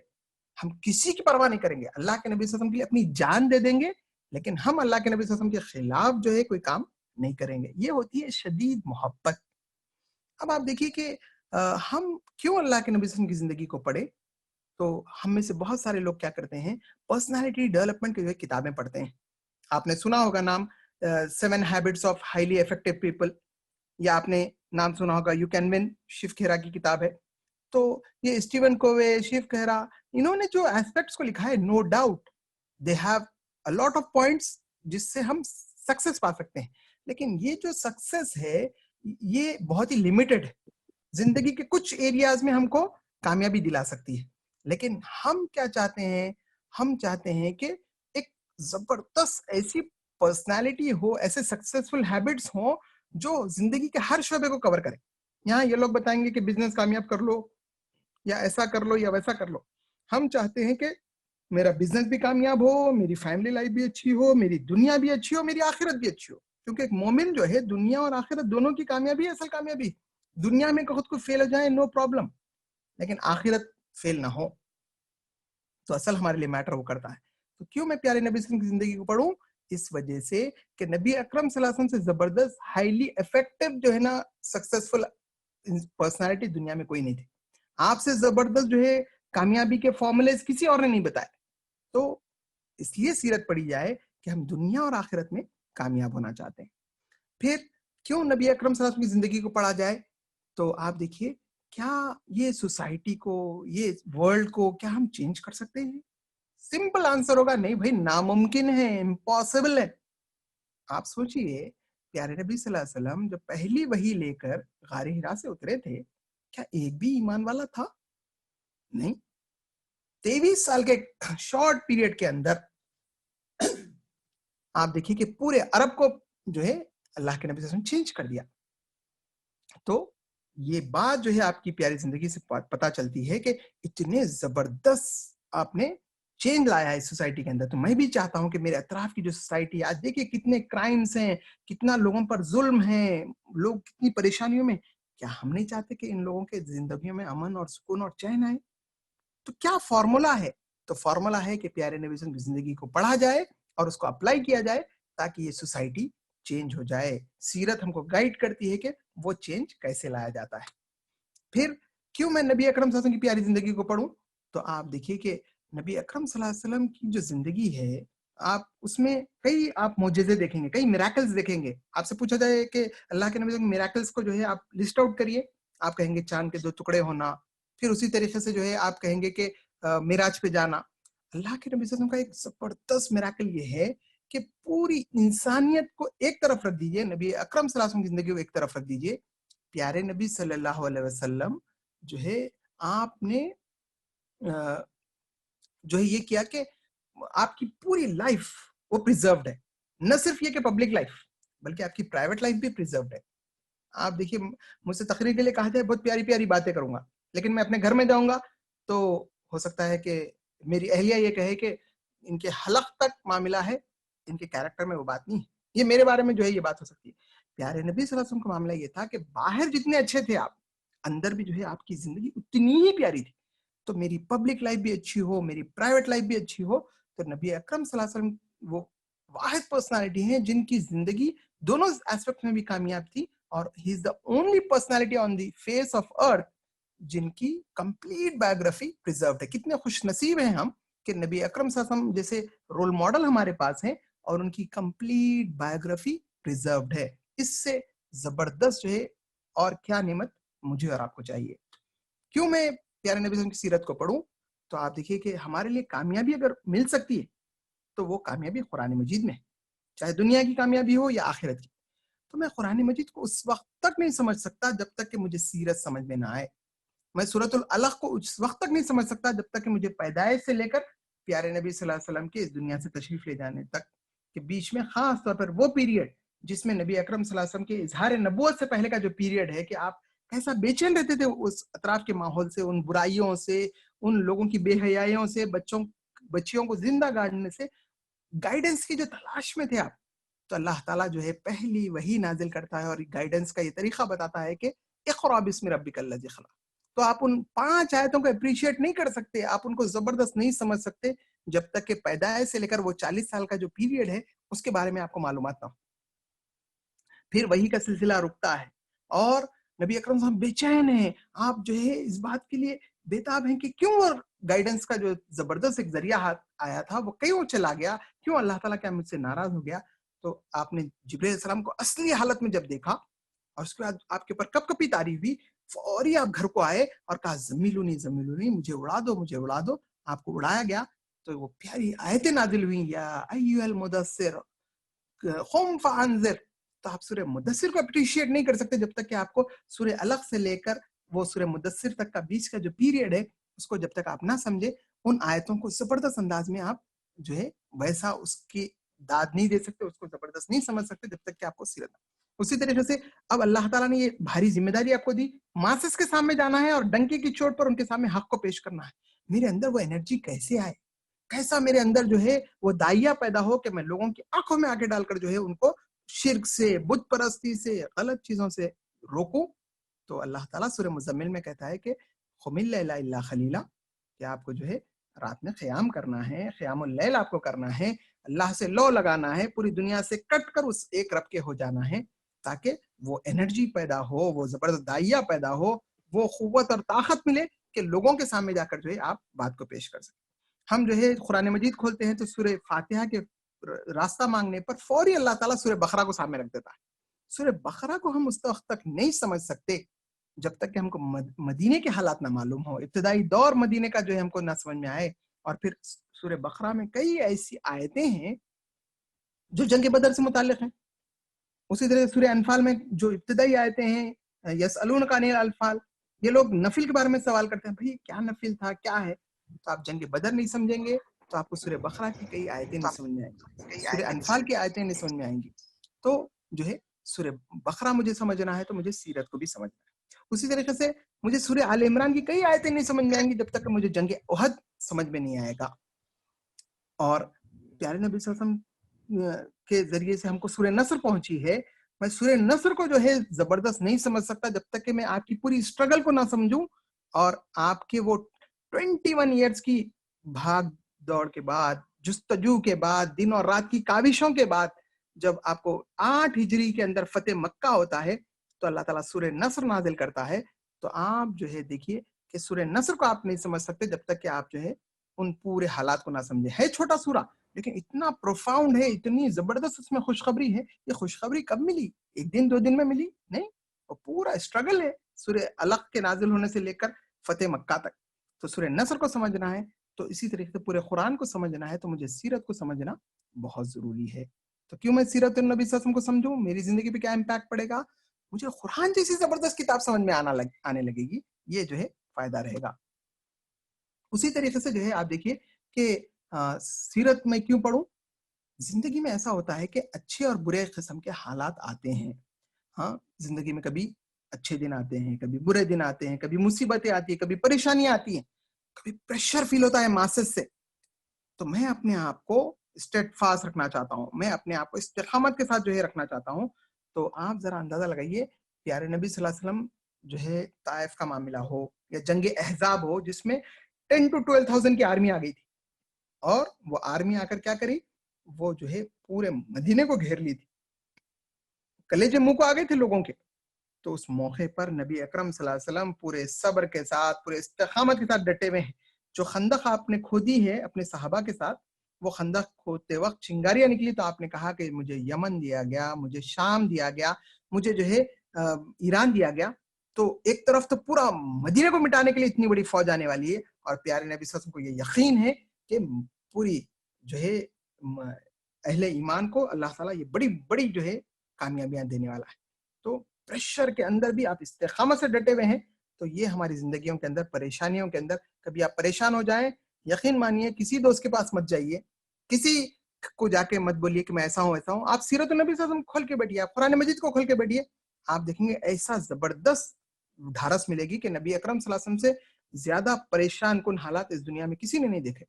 ہم کسی کی پرواہ نہیں کریں گے. اللہ کے نبی صلی اللہ علیہ وسلم کے لیے اپنی جان دے دیں گے، لیکن ہم اللہ کے نبی صلی اللہ علیہ وسلم کے خلاف جو ہے کوئی کام نہیں کریں گے. یہ ہوتی ہے شدید محبت. اب آپ دیکھیے کہ ہم کیوں اللہ کے نبی صلی اللہ علیہ وسلم کی زندگی کو پڑھیں. تو ہم میں سے بہت سارے لوگ کیا کرتے ہیں, پرسنالٹی ڈیولپمنٹ کی جو ہے کتابیں پڑھتے ہیں. آپ نے سنا ہوگا نام 7 habits of highly effective people, یا آپ نے نام سنا ہوگا یو کین ون, شیو کھیرا کی کتاب ہے. تو یہ اسٹیون کووے, شیو کھیرا, انہوں نے جو ایسپیکٹس کو لکھا ہے, no doubt they have a lot of points جس سے ہم سکسیس پا سکتے ہیں. لیکن یہ جو سکسیس ہے یہ بہت ہی لمیٹڈ ہے. زندگی کے کچھ ایریاز میں ہم کو کامیابی دلا سکتی ہے. لیکن ہم کیا چاہتے ہیں, ہم چاہتے ہیں کہ ایک زبردست ایسی پرسنالٹی ہو, ایسے سکسیسفل ہیبٹس ہوں جو زندگی کے ہر شعبے کو کور کرے. یہاں یہ لوگ بتائیں گے کہ بزنس کامیاب کر لو, یا ایسا کر لو, یا ویسا کر لو. ہم چاہتے ہیں کہ میرا بزنس بھی کامیاب ہو, میری فیملی لائف بھی اچھی ہو, میری دنیا بھی اچھی ہو, میری آخرت بھی اچھی ہو. کیونکہ ایک مومن جو ہے دنیا اور آخرت دونوں کی کامیابی اصل کامیابی. دنیا میں خود کو فیل ہو جائے نو پرابلم, لیکن آخرت فیل نہ ہو تو اصل ہمارے لیے میٹر وہ کرتا ہے. تو کیوں میں پیارے نبی صلی اللہ علیہ وسلم کی زندگی کو پڑھوں؟ اس وجہ سے کہ نبی اکرم صلی اللہ علیہ وسلم سے زبردست ہائیلی افیکٹو جو ہے نا سکسیسفل پرسنالٹی دنیا میں کوئی نہیں تھی. آپ سے زبردست جو ہے کامیابی کے فارمولیز کسی اور نے نہیں بتائے. تو اس لیے سیرت پڑھی جائے کہ ہم دنیا اور آخرت میں کامیاب ہونا چاہتے ہیں. پھر کیوں نبی اکرم صلی اللہ علیہ وسلم کی زندگی کو پڑھا جائے؟ تو آپ دیکھیے کیا یہ سوسائٹی کو, یہ ورلڈ کو کیا ہم چینج کر سکتے ہیں؟ سمپل آنسر ہوگا نہیں بھائی, ناممکن ہے, امپاسبل ہے. آپ سوچئے پیارے نبی صلی اللہ علیہ وسلم جب پہلی وحی لے کر غار حرا سے اترے تھے, کیا ایک بھی ایمان والا تھا؟ نہیں. 23 سال کے شارٹ پیریڈ کے اندر آپ دیکھیے کہ پورے عرب کو جو ہے اللہ کے نبی صلی اللہ علیہ وسلم چینج کر دیا. تو یہ بات جو ہے آپ کی پیاری زندگی سے پتا چلتی ہے کہ اتنے زبردست آپ نے چینج لایا ہے اس سوسائٹی کے اندر. تو میں بھی چاہتا ہوں کہ میرے اطراف کی جو سوسائٹی آج دیکھیے کتنے کرائمز ہیں, کتنا لوگوں پر ظلم ہیں, لوگ کتنی پریشانیوں میں, کیا ہم نہیں چاہتے کہ ان لوگوں کے زندگیوں میں امن اور سکون اور چین آئے؟ تو کیا فارمولا ہے؟ تو فارمولا ہے کہ پیارے نبی صلی اللہ علیہ وسلم کی زندگی کو پڑھا جائے اور اس کو اپلائی کیا جائے تاکہ یہ سوسائٹی چینج ہو جائے. سیرت ہم کو گائیڈ کرتی ہے کہ وہ چینج کیسے لایا جاتا ہے. پھر کیوں میں نبی اکرم صلی اللہ علیہ وسلم کی پیاری زندگی کو پڑھوں؟ تو آپ دیکھیے کہ نبی اکرم صلی اللہ علیہ وسلم کی جو زندگی ہے, آپ اس میں کئی آپ معجزے دیکھیں گے, کئی میراکلز دیکھیں گے. آپ سے پوچھا جائے کہ اللہ کے نبی صلی اللہ علیہ وسلم میراکلز کو جو ہے آپ لسٹ آؤٹ کریے, آپ کہیں گے چاند کے 2 ٹکڑے ہونا. پھر اسی طریقے سے جو ہے آپ کہیں گے کہ معراج پہ جانا. اللہ کے نبی صلی اللہ علیہ وسلم کا ایک زبردست میراکل یہ ہے کہ پوری انسانیت کو ایک طرف رکھ دیجئے, نبی اکرم صلی اللہ علیہ وسلم کی زندگی کو ایک طرف رکھ دیجئے, پیارے نبی صلی اللہ علیہ وسلم جو ہے آپ نے جو ہے یہ کیا کہ آپ کی پوری لائف وہ پریزروڈ ہے. نہ صرف یہ کہ پبلک لائف بلکہ آپ کی پرائیویٹ لائف بھی پریزروڈ ہے. آپ دیکھیے مجھ سے تقریر کے لیے کہا جائے بہت پیاری پیاری باتیں کروں گا, لیکن میں اپنے گھر میں جاؤں گا تو ہو سکتا ہے کہ میری اہلیہ یہ کہے کہ ان کے حلق تک معاملہ ہے, ان کے کیریکٹر میں وہ بات نہیں ہے. یہ میرے بارے میں جو ہے یہ بات ہو سکتی ہے. پیارے نبی صلی اللہ علیہ وسلم کا معاملہ یہ تھا کہ باہر جتنے اچھے تھے آپ, اندر بھی جو ہے آپ کی زندگی اتنی ہی پیاری تھی. تو میری پبلک لائف بھی اچھی ہو, میری پرائیویٹ لائف بھی اچھی ہو. تو نبی اکرم صلی اللہ علیہ وسلم وہ واحد پرسنالٹی ہیں جن کی زندگی دونوں ایسپیکٹ میں بھی کامیاب تھی, اور he is the only personality on the face of earth جن کی کمپلیٹ بایوگرافی پریزروڈ ہے. کتنے خوش نصیب ہیں ہم کہ نبی اکرم صلی اللہ علیہ وسلم جیسے رول ماڈل ہمارے پاس ہیں اور ان کی کمپلیٹ بایوگرافی پریزروڈ ہے. اس سے زبردست جو ہے اور کیا نعمت مجھے اور آپ کو چاہیے. کیوں میں پیارے نبی صلی اللہ علیہ وسلم کی سیرت کو پڑھوں؟ تو آپ دیکھیے کہ ہمارے لیے کامیابی اگر مل سکتی ہے تو وہ کامیابی قرآن مجید میں ہے, چاہے دنیا کی کامیابی ہو یا آخرت کی. تو میں قرآن مجید کو اس وقت تک نہیں سمجھ سکتا جب تک کہ مجھے سیرت سمجھ میں نہ آئے. میں سورۃ العلق کو اس وقت تک نہیں سمجھ سکتا جب تک کہ مجھے پیدائش سے لے کر پیارے نبی صلی اللہ علیہ وسلم کے اس دنیا سے تشریف لے جانے تک کہ بیچ میں خاص طور پر وہ پیریڈ جس میں نبی اکرم صلی اللہ علیہ وسلم کے اظہار نبوت سے پہلے کا جو پیریڈ ہے کہ آپ کیسا بے چین رہتے تھے اس اطراف کے ماحول سے, ان برائیوں سے, ان لوگوں کی بے حیائیوں سے, بچیوں کو زندہ گاڑنے سے, گائیڈنس کی جو تلاش میں تھے آپ. تو اللہ تعالیٰ جو ہے پہلی وحی نازل کرتا ہے اور گائیڈنس کا یہ طریقہ بتاتا ہے کہ اقرأ بسم ربک الذی خلق. تو آپ ان 5 آیتوں کو اپریشیٹ نہیں کر سکتے, آپ ان کو زبردست نہیں سمجھ سکتے جب تک کہ پیدائش سے لے کر وہ 40 سال کا جو پیریڈ ہے اس کے بارے میں آپ کو معلومات نہ ہو. پھر وہی کا سلسلہ رکتا ہے اور نبی اکرم صلی اللہ علیہ وسلم بے چین ہیں, آپ جو ہے اس بات کے لیے بےتاب ہیں کہ کیوں گائیڈنس کا جو زبردست ایک ذریعہ ہاتھ آیا تھا وہ کیوں چلا گیا, کیوں اللہ تعالیٰ کیا مجھ سے ناراض ہو گیا. تو آپ نے جبرائیل علیہ السلام کو اصلی حالت میں جب دیکھا اور اس کے بعد آپ کے اوپر کپ کپی تعریف ہوئی, فوری آپ گھر کو آئے اور کہا زمیلونی مجھے اڑا دو. آپ کو اڑایا گیا تو وہ پیاری آیتیں نازل ہوئی, یا ایھا المدثر قم فانذر. تو آپ سورہ مدثر کو اپریشیٹ نہیں کر سکتے جب تک کہ آپ کو سورہ علق سے لے کر وہ سورہ مدثر تک کا بیچ کا جو پیریڈ ہے اس کو جب تک آپ نہ سمجھے, ان آیتوں کو زبردست انداز میں آپ جو ہے ویسا اس کی داد نہیں دے سکتے, اس کو زبردست نہیں سمجھ سکتے جب تک کہ آپ کو سیرت. اسی طریقے سے اب اللہ تعالیٰ نے یہ بھاری ذمہ داری آپ کو دی, ماسس کے سامنے جانا ہے اور ڈنکے کی چوٹ پر ان کے سامنے حق کو پیش کرنا ہے. میرے اندر وہ انرجی کیسے آئے, کیسا میرے اندر جو ہے وہ دائیا پیدا ہو کہ میں لوگوں کی آنکھوں میں آگے ڈال کر جو ہے ان کو شرک سے, بت پرستی سے, غلط چیزوں سے روکوں. تو اللہ تعالیٰ سورہ مزمل میں کہتا ہے کہ قم اللیل الا خلیلا, کہ آپ کو جو ہے رات میں قیام کرنا ہے, قیام اللیل آپ کو کرنا ہے, اللہ سے لو لگانا ہے, پوری دنیا سے کٹ کر اس ایک رب کے ہو جانا ہے, تاکہ وہ انرجی پیدا ہو, وہ زبردست دائیا پیدا ہو, وہ قوت اور طاقت ملے کہ لوگوں کے سامنے جا کر جو ہے آپ بات کو پیش کر سکیں. ہم جو ہے قرآن مجید کھولتے ہیں تو سورہ فاتحہ کے راستہ مانگنے پر فوری اللہ تعالیٰ سورہ بقرہ کو سامنے رکھ دیتا ہے. سورہ بقرہ کو ہم اس وقت تک نہیں سمجھ سکتے جب تک کہ ہم کو مدینے کے حالات نہ معلوم ہو, ابتدائی دور مدینے کا جو ہے ہم کو نہ سمجھ میں آئے. اور پھر سورہ بقرہ میں کئی ایسی آیتیں ہیں جو جنگ بدر سے متعلق ہیں. اسی طرح سورہ انفال میں جو ابتدائی آیتیں ہیں, یسألونک عن الانفال, یہ لوگ نفل کے بارے میں سوال کرتے ہیں, بھئی کیا نفل تھا, کیا ہے. تو آپ جنگ بدر نہیں سمجھیں گے تو آپ کو سورہ بقرہ کی کئی آیتیں نہیں سمجھ میں آئیں گی, سورہ انفال کی آیتیں نہیں سمجھ میں آئیں گی. تو جو ہے سورہ بقرہ مجھے سمجھنا ہے تو مجھے سیرت کو بھی سمجھنا ہے. اسی طریقے سے مجھے سورہ آل عمران کی کئی آیتیں نہیں سمجھ میں آئیں گی جب تک کہ مجھے جنگ احد سمجھ میں نہیں آئے گا. اور پیارے نبی صلی اللہ علیہ وسلم کے ذریعے سے ہم کو سورہ نصر پہنچی ہے, میں سورہ نصر کو جو ہے زبردست نہیں سمجھ سکتا جب تک کہ میں آپ کی پوری اسٹرگل کو نہ سمجھوں, اور آپ کے وہ 21 ایئرز کی بھاگ دوڑ کے بعد, جستجو کے بعد, دن اور رات کی کاوشوں کے بعد جب آپ کو 8 ہجری کے اندر فتح مکہ ہوتا ہے تو اللہ تعالیٰ سورہ نصر نازل کرتا ہے. تو آپ جو ہے دیکھیے کہ سورہ نصر کو آپ نہیں سمجھ سکتے جب تک کہ آپ جو ہے ان پورے حالات کو نہ سمجھے. ہے چھوٹا سورہ لیکن اتنا پروفاؤنڈ ہے, اتنی زبردست اس میں خوشخبری ہے. یہ خوشخبری کب ملی, ایک دن 2 دن میں ملی نہیں, وہ پورا اسٹرگل ہے سورہ علق کے نازل ہونے سے لے کر فتح مکہ تک. تو سورہ نصر کو سمجھنا ہے تو اسی طریقے سے پورے قرآن کو سمجھنا ہے تو مجھے سیرت کو سمجھنا بہت ضروری ہے. تو کیوں میں سیرت النبی صلی اللہ علیہ وسلم کو سمجھوں, میری زندگی پہ کیا امپیکٹ پڑے گا, مجھے قرآن جیسی زبردست کتاب سمجھ میں آنے لگے گی, یہ جو ہے فائدہ رہے گا. اسی طریقے سے جو ہے آپ دیکھیے کہ سیرت میں کیوں پڑھوں, زندگی میں ایسا ہوتا ہے کہ اچھے اور برے قسم کے حالات آتے ہیں. ہاں, زندگی میں کبھی اچھے دن آتے ہیں, کبھی برے دن آتے ہیں, کبھی مصیبتیں آتی ہیں, کبھی پریشانیاں آتی ہیں, کبھی پریشر فیل ہوتا ہے ماسس سے. تو میں اپنے آپ کو اسٹیٹ فاسٹ رکھنا چاہتا ہوں, میں اپنے آپ کو استقامت کے ساتھ جو ہے رکھنا چاہتا ہوں. تو آپ ذرا اندازہ لگائیے, پیارے نبی صلی اللہ علیہ وسلم جو ہے طائف کا معاملہ ہو یا جنگ احزاب ہو جس میں 10 to 12,000 کی آرمی آ گئی تھی, اور وہ آرمی آ کر کیا کری, وہ جو ہے پورے مدینے کو گھیر لی تھی, کلیجے منہ کو آ گئے تھے لوگوں کے. تو اس موقع پر نبی اکرم صلی اللہ علیہ وسلم پورے صبر کے ساتھ, پورے استقامت کے ساتھ ڈٹے ہوئے ہیں. جو خندق آپ نے کھودی ہے اپنے صحابہ کے ساتھ, وہ خندق کھودتے وقت چنگاریاں نکلی تو آپ نے کہا کہ مجھے یمن دیا گیا, مجھے شام دیا گیا, مجھے جو ہے ایران دیا گیا. تو ایک طرف تو پورا مدینے کو مٹانے کے لیے اتنی بڑی فوج آنے والی ہے, اور پیارے نبی صلی اللہ علیہ وسلم کو یہ یقین ہے کہ پوری جو ہے اہل ایمان کو اللہ تعالیٰ یہ بڑی بڑی جو ہے کامیابیاں دینے والا ہے. تو پریشر کے اندر بھی آپ استقامت سے ڈٹے ہوئے ہیں. تو یہ ہماری زندگیوں کے اندر, پریشانیوں کے اندر کبھی آپ پریشان ہو جائیں, یقین مانیے کسی دوست کے پاس مت جائیے, کسی کو جا کے مت بولیے کہ میں ایسا ہوں ایسا ہوں. آپ سیرت النبی صلی اللہ علیہ وسلم کھول کے بیٹھیے, آپ قرآن مجید کو کھول کے بیٹھیے, آپ دیکھیں گے ایسا زبردست دھارس ملے گی کہ نبی اکرم صلی اللہ علیہ وسلم سے زیادہ پریشان کن حالات اس دنیا میں کسی نے نہیں دیکھے.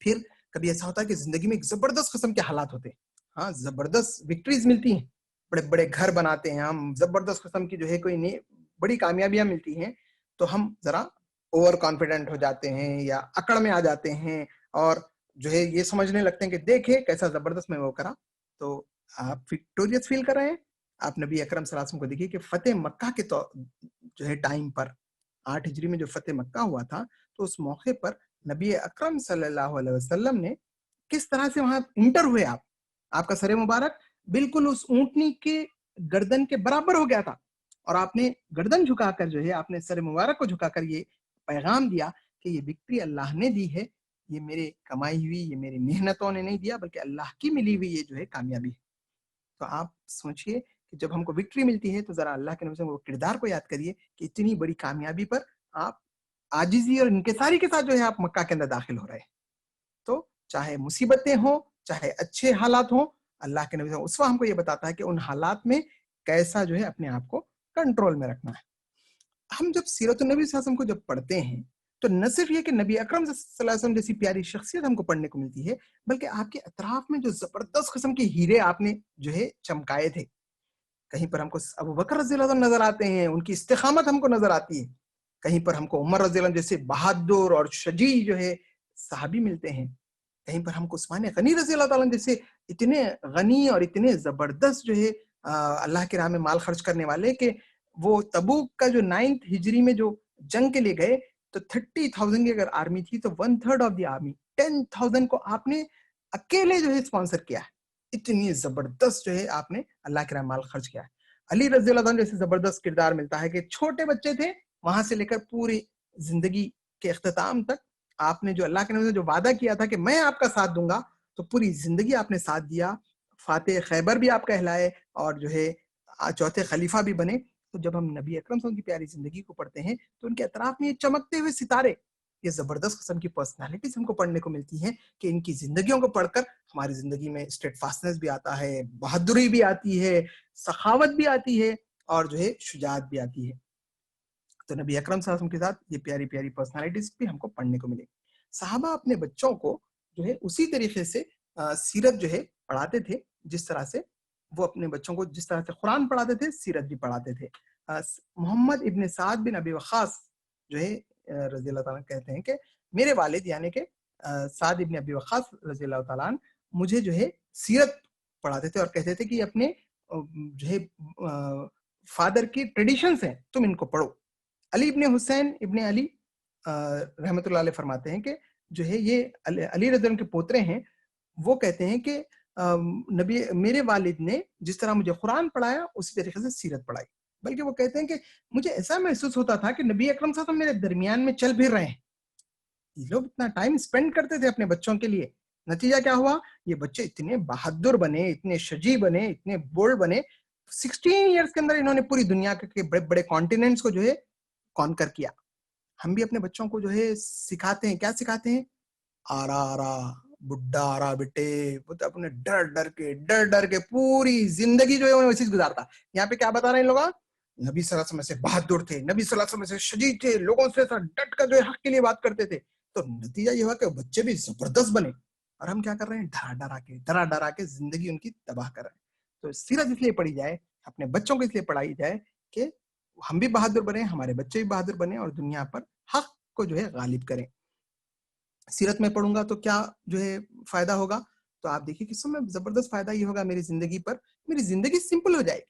پھر کبھی ایسا ہوتا ہے کہ زندگی میں ایک زبردست قسم کے حالات ہوتے ہیں, ہاں زبردست وکٹریز ملتی ہیں, بڑے بڑے گھر بناتے ہیں ہم, زبردست قسم کی جو ہے کوئی نہیں بڑی کامیابیاں ملتی ہیں, تو ہم ذرا اوور کانفیڈنٹ ہو جاتے ہیں یا اکڑ میں آ جاتے ہیں, اور جو ہے یہ سمجھنے لگتے ہیں کہ دیکھیں کیسا زبردست میں وہ کرا. تو آپ وکٹوریس فیل کر رہے ہیں. آپ نبی اکرم صلی اللہ علیہ وسلم کو دیکھیے کہ فتح مکہ کے جو ہے ٹائم پر 8 ہجری میں جو فتح مکہ ہوا تھا, تو اس موقع پر نبی اکرم صلی اللہ علیہ وسلم نے کس طرح سے وہاں انٹر ہوئے. آپ کا سر مبارک بالکل اس اونٹنی کے گردن کے برابر ہو گیا تھا, اور آپ نے گردن جھکا کر جو ہے آپ نے سر مبارک کو جھکا کر یہ پیغام دیا کہ یہ وکٹری اللہ نے دی ہے, یہ میرے کمائی ہوئی, یہ میری محنتوں نے نہیں دیا, بلکہ اللہ کی ملی ہوئی یہ جو ہے کامیابی ہے. تو آپ سوچئے کہ جب ہم کو وکٹری ملتی ہے تو ذرا اللہ کے نبی سے وہ کردار کو یاد کریے کہ اتنی بڑی کامیابی پر آپ عاجزی اور انکساری کے ساتھ جو ہے آپ مکہ کے اندر داخل ہو رہے ہیں. تو چاہے مصیبتیں ہوں, چاہے اچھے حالات ہوں, اللہ کے نبی اس وقت ہم کو یہ بتاتا ہے کہ ان حالات میں کیسا جو ہے اپنے آپ کو کنٹرول میں رکھنا ہے. ہم جب سیرت النبی صلی اللہ علیہ وسلم کو جب پڑھتے ہیں تو نہ صرف یہ کہ نبی اکرم صلی اللہ علیہ وسلم جیسی پیاری شخصیت ہم کو پڑھنے کو ملتی ہے, بلکہ آپ کے اطراف میں جو زبردست قسم کے ہیرے آپ نے جو ہے چمکائے تھے. کہیں پر ہم کو ابو بکر رضی اللہ عنہ نظر آتے ہیں, ان کی استقامت ہم کو نظر آتی ہے. کہیں پر ہم کو عمر رضی اللہ عنہ جیسے بہادر اور شجاع جو ہے صحابی ملتے ہیں. کہیں پر ہم کو عثمان غنی رضی اللہ تعالیٰ جیسے اتنے غنی اور اتنے زبردست جو ہے اللہ کے راہ میں مال خرچ کرنے والے, کہ وہ تبوک کا جو 9th ہجری میں جو جنگ کے لیے گئے تو 30,000 کی اگر آرمی تھی تو 1/3 آف دی آرمی 10,000 کو آپ نے اکیلے جو ہے اسپانسر کیا ہے. اتنی زبردست جو ہے آپ نے اللہ کے راہ مال خرچ کیا ہے. علی رضی اللہ عنہ جیسے زبردست کردار ملتا ہے کہ چھوٹے بچے تھے, وہاں سے لے کر پوری زندگی کے اختتام تک آپ نے جو اللہ کے نبی سے جو وعدہ کیا تھا کہ میں آپ کا ساتھ دوں گا, تو پوری زندگی آپ نے ساتھ دیا. فاتح خیبر بھی آپ کہلائے اور جو ہے چوتھے خلیفہ بھی بنے. تو جب ہم نبی اکرم صلی اللہ علیہ وسلم کی پیاری زندگی کو پڑھتے ہیں تو ان کے اطراف میں یہ چمکتے ہوئے ستارے, یہ زبردست قسم کی پرسنالٹیز ہم کو پڑھنے کو ملتی ہیں کہ ان کی زندگیوں کو پڑھ کر ہماری زندگی میں اسٹیٹ فاسٹنس بھی آتا ہے, بہادری بھی آتی ہے, سخاوت بھی آتی ہے, اور جو ہے شجاعت بھی آتی ہے. تو نبی اکرم صلی اللہ علیہ وسلم کے ساتھ یہ پیاری پیاری پرسنالٹیز بھی ہم کو پڑھنے کو ملے. صحابہ اپنے بچوں کو جو ہے اسی طریقے سے سیرت جو ہے پڑھاتے تھے, جس طرح سے وہ اپنے بچوں کو جس طرح سے قرآن پڑھاتے تھے, سیرت بھی پڑھاتے تھے. محمد ابن سعد بن ابی وقاص جو ہے رضی اللہ تعالیٰ کہتے ہیں کہ میرے والد یعنی کہ سعد ابن ابی وقاص رضی اللہ تعالیٰ مجھے جو ہے سیرت پڑھاتے تھے اور کہتے تھے کہ اپنے جو ہے فادر کی ٹریڈیشنز ہیں, تم ان کو پڑھو. علی ابن حسین ابن علی رحمۃ اللہ علیہ فرماتے ہیں کہ جو ہے یہ علی رضی اللہ عنہ کے پوترے ہیں, وہ کہتے ہیں کہ نبی میرے والد نے جس طرح مجھے قرآن پڑھایا اسی طریقے سے سیرت پڑھائی. بلکہ وہ کہتے ہیں کہ مجھے ایسا محسوس ہوتا تھا کہ نبی اکرم صلی اللہ علیہ وسلم میرے درمیان میں چل پھر رہے ہیں. یہ لوگ اتنا ٹائم سپینڈ کرتے تھے اپنے بچوں کے لیے. نتیجہ کیا ہوا, یہ بچے اتنے بہادر بنے, اتنے شجاع بنے, اتنے بولڈ بنے. 16 ایئرز کے اندر انہوں نے پوری دنیا کے بڑے بڑے کانٹیننٹس کو جو ہے کانکر کیا. ہم بھی اپنے بچوں کو جو ہے سکھاتے ہیں, کیا سکھاتے ہیں؟ آرا آرا بڈھا آرا بیٹے. وہ تو اپنے ڈر ڈر کے پوری زندگی جو ہے انہیں ویسی گزارتا. یہاں پہ کیا بتا رہے ہیں لوگ؟ نبی صلی اللہ علیہ وسلم سے بہادر تھے, نبی صلی اللہ علیہ وسلم سے شجاع تھے, لوگوں سے ڈٹ کر جو ہے حق کے لیے بات کرتے تھے. تو نتیجہ یہ ہوا کہ بچے بھی زبردست بنے, اور ہم کیا کر رہے ہیں؟ ڈرا ڈرا کے زندگی ان کی تباہ کر رہے ہیں. تو سیرت اس لیے پڑھی جائے, اپنے بچوں کو اس لیے پڑھائی جائے کہ ہم بھی بہادر بنے, ہمارے بچے بھی بہادر بنے, اور دنیا پر حق کو جو ہے غالب کریں. سیرت میں پڑھوں گا تو کیا جو ہے فائدہ ہوگا؟ تو آپ دیکھیے کہ سب میں زبردست فائدہ یہ ہوگا میری زندگی پر, میری زندگی سمپل ہو جائے گی.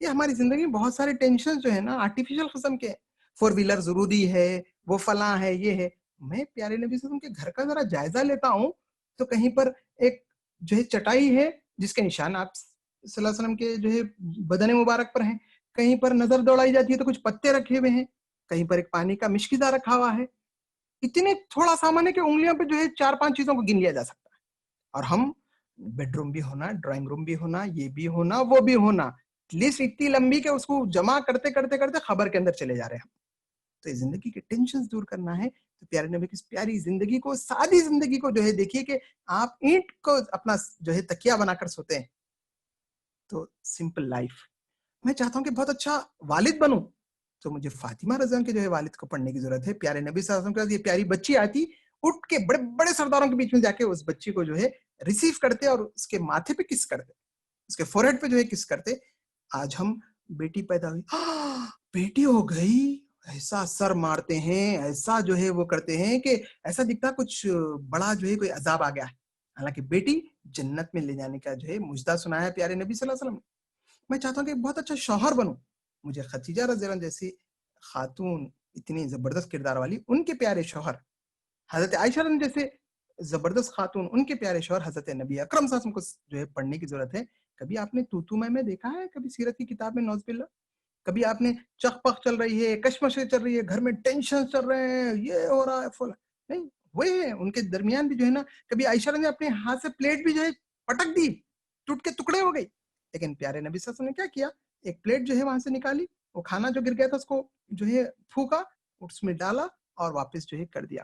یہ ہماری زندگی میں بہت سارے ٹینشن جو ہے نا آرٹیفیشل قسم کے, 4 ویلر ضروری ہے, وہ فلاں ہے, یہ ہے. میں پیارے نبی صلی اللہ علیہ وسلم کے گھر کا ذرا جائزہ لیتا ہوں تو کہیں پر ایک جو ہے چٹائی ہے جس کے نشان آپ صلی اللہ علیہ وسلم کے جو ہے بدن مبارک پر ہیں. کہیں پر نظر دوڑائی جاتی ہے تو کچھ پتے رکھے ہوئے ہیں, کہیں پر ایک پانی کا مشکیزہ رکھا ہوا ہے. اتنے تھوڑا سامان ہے کہ انگلیوں پہ جو ہے 4-5 چیزوں کو گن لیا جا سکتا ہے. اور ہم بیڈ روم بھی ہونا, ڈرائنگ روم بھی ہونا, یہ بھی ہونا, وہ بھی ہونا, لسٹ اتنی لمبی کہ اس کو جمع کرتے کرتے کرتے خبر کے اندر چلے جا رہے ہیں. تو یہ زندگی کے ٹینشنز دور کرنا ہے تو پیارے نبی کی پیاری زندگی کو, سادی زندگی کو جو ہے دیکھیے کہ آپ اینٹ کو اپنا جو ہے تکیہ بنا کر سوتے ہیں. تو سمپل لائف. میں چاہتا ہوں کہ بہت اچھا والد بنوں, تو مجھے فاطمہ رضی اللہ عنہا کے جو ہے والد کو پڑھنے کی ضرورت ہے. پیارے نبی صلی اللہ علیہ وسلم کے یہ پیاری بچی آتی, اٹھ کے بڑے بڑے سرداروں کے بیچ میں جا کے اس بچی کو جو ہے ریسیو کرتے اور اس کے ماتھے پہ کس کرتے, اس کے فورہیڈ پہ جو ہے کس کرتے. آج ہم بیٹی پیدا ہوئی, بیٹی ہو گئی, ایسا سر مارتے ہیں، ایسا جو ہے وہ کرتے ہیں کہ ایسا دکھتا کچھ بڑا جو ہے کوئی عذاب آ گیا ہے. حالانکہ بیٹی جنت میں لے جانے کا جو ہے مجدہ سنایا پیارے نبی صلی اللہ علیہ وسلم نے. میں چاہتا ہوں کہ ایک بہت اچھا شوہر بنوں. مجھے خدیجہ رضی اللہ عنہ جیسی خاتون اتنی زبردست کردار والی، ان کے پیارے شوہر حضرت عائشہ رضی اللہ عنہ جیسے زبردست خاتون، ان کے پیارے شوہر حضرت نبی اکرم صلی اللہ علیہ وسلم کو جو ہے پڑھنے کی ضرورت ہے. کبھی آپ نے تو میں دیکھا ہے کبھی سیرت کی کتاب میں؟ نوز باللہ. کبھی آپ نے چخ پخ چل رہی ہے، کشمکشیں چل رہی ہے، گھر میں ٹینشن چل رہے ہیں، یہ ہو رہا ہے فلا نہیں وہی ہے. ان کے درمیان بھی جو ہے نا کبھی عائشہ نے اپنے ہاتھ سے پلیٹ بھی جو ہے پٹک دی، ٹوٹ کے ٹکڑے ہو گئی. لیکن پیارے نبی صلی اللہ علیہ وسلم نے کیا کیا؟ ایک پلیٹ جو ہے وہاں سے نکالی، وہ کھانا جو گر گیا تھا اس کو جو ہے پھونکا، اس میں ڈالا اور واپس جو ہے کر دیا.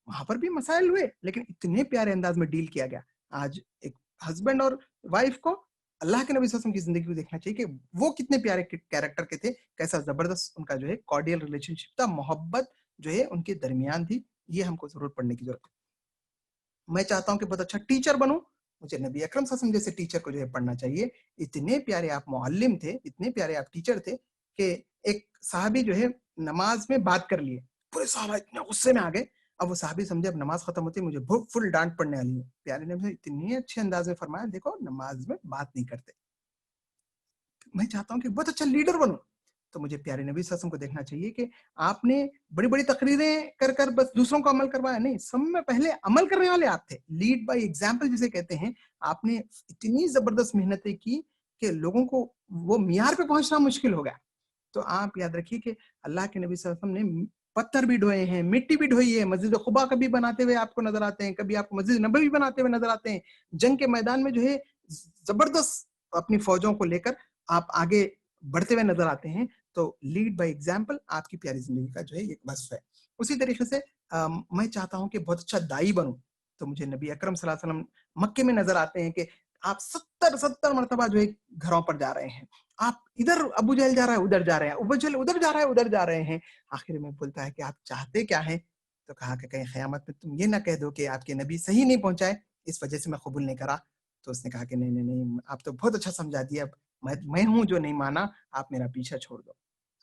وہاں پر بھی مسائل ہوئے لیکن اتنے پیارے انداز میں ڈیل کیا گیا. آج ایک ہسبینڈ اور وائف کو اللہ کے نبی صلی اللہ علیہ وسلم کی زندگی کو دیکھنا چاہیے کہ وہ کتنے پیارے کیریکٹر کے تھے، کیسا زبردست ان کا جو ہے کارڈیل ریلیشن شپ تھا، محبت جو ہے ان کے درمیان تھی. یہ ہم کو ضرور پڑھنے کی ضرورت ہے. میں چاہتا ہوں کہ بہت اچھا ٹیچر بنوں. مجھے نبی اکرم صلی اللہ علیہ وسلم جیسے ٹیچر کو جو ہے پڑھنا چاہیے. اتنے پیارے آپ معلم تھے، اتنے پیارے آپ ٹیچر تھے کہ ایک صحابی جو ہے نماز میں بات کر لیے، پورے صحابہ اتنے غصے میں آ گئے. اب وہ صحابی سمجھے اب نماز ختم ہوتی ہے، مجھے فل ڈانٹ پڑنے والی ہے. پیارے نے اتنے اچھے انداز میں فرمایا دیکھو نماز میں بات نہیں کرتے. میں چاہتا ہوں کہ بہت اچھا لیڈر بنوں. تو مجھے پیارے نبی صلی اللہ علیہ وسلم کو دیکھنا چاہیے کہ آپ نے بڑی بڑی تقریریں کر کر بس دوسروں کو عمل کروایا نہیں، سب میں پہلے عمل کرنے والے آپ تھے. لیڈ بائی ایگزامپل جسے کہتے ہیں. آپ نے اتنی زبردست محنتیں کی کہ لوگوں کو وہ معیار پہ پہنچنا مشکل ہو گیا. تو آپ یاد رکھیے کہ اللہ کے نبی صلی اللہ علیہ وسلم نے پتھر بھی ڈھوئے ہیں، مٹی بھی ڈھوئی ہے. مسجد قباء کبھی بناتے ہوئے آپ کو نظر آتے ہیں، کبھی آپ کو مسجد نبوی بناتے ہوئے نظر آتے ہیں. جنگ کے میدان میں جو ہے زبردست اپنی فوجوں کو لے کر آپ آگے بڑھتے ہوئے نظر آتے ہیں. تو لیڈ بائی ایگزامپل آپ کی پیاری زندگی کا جو ہے ایک وصف ہے. اسی طریقے سے میں چاہتا ہوں کہ بہت اچھا دائی بنوں. تو مجھے نبی اکرم صلی اللہ علیہ وسلم مکے میں نظر آتے ہیں کہ آپ 70 مرتبہ جو ہے گھروں پر جا رہے ہیں. آپ ادھر ابو جہل جا رہا ہے ادھر جا رہے ہیں، ابو جہل ادھر جا رہا ہے ادھر جا رہے ہیں. آخر میں بولتا ہے کہ آپ چاہتے کیا ہیں؟ تو کہا کہ کہیں قیامت میں تم یہ نہ کہہ دو کہ آپ کے نبی صحیح نہیں پہنچائے، اس وجہ سے میں قبول نہیں کرا. تو اس نے کہا کہ نہیں آپ تو بہت اچھا سمجھا دیا، میں ہوں جو نہیں مانا، آپ میرا پیچھا چھوڑ دو.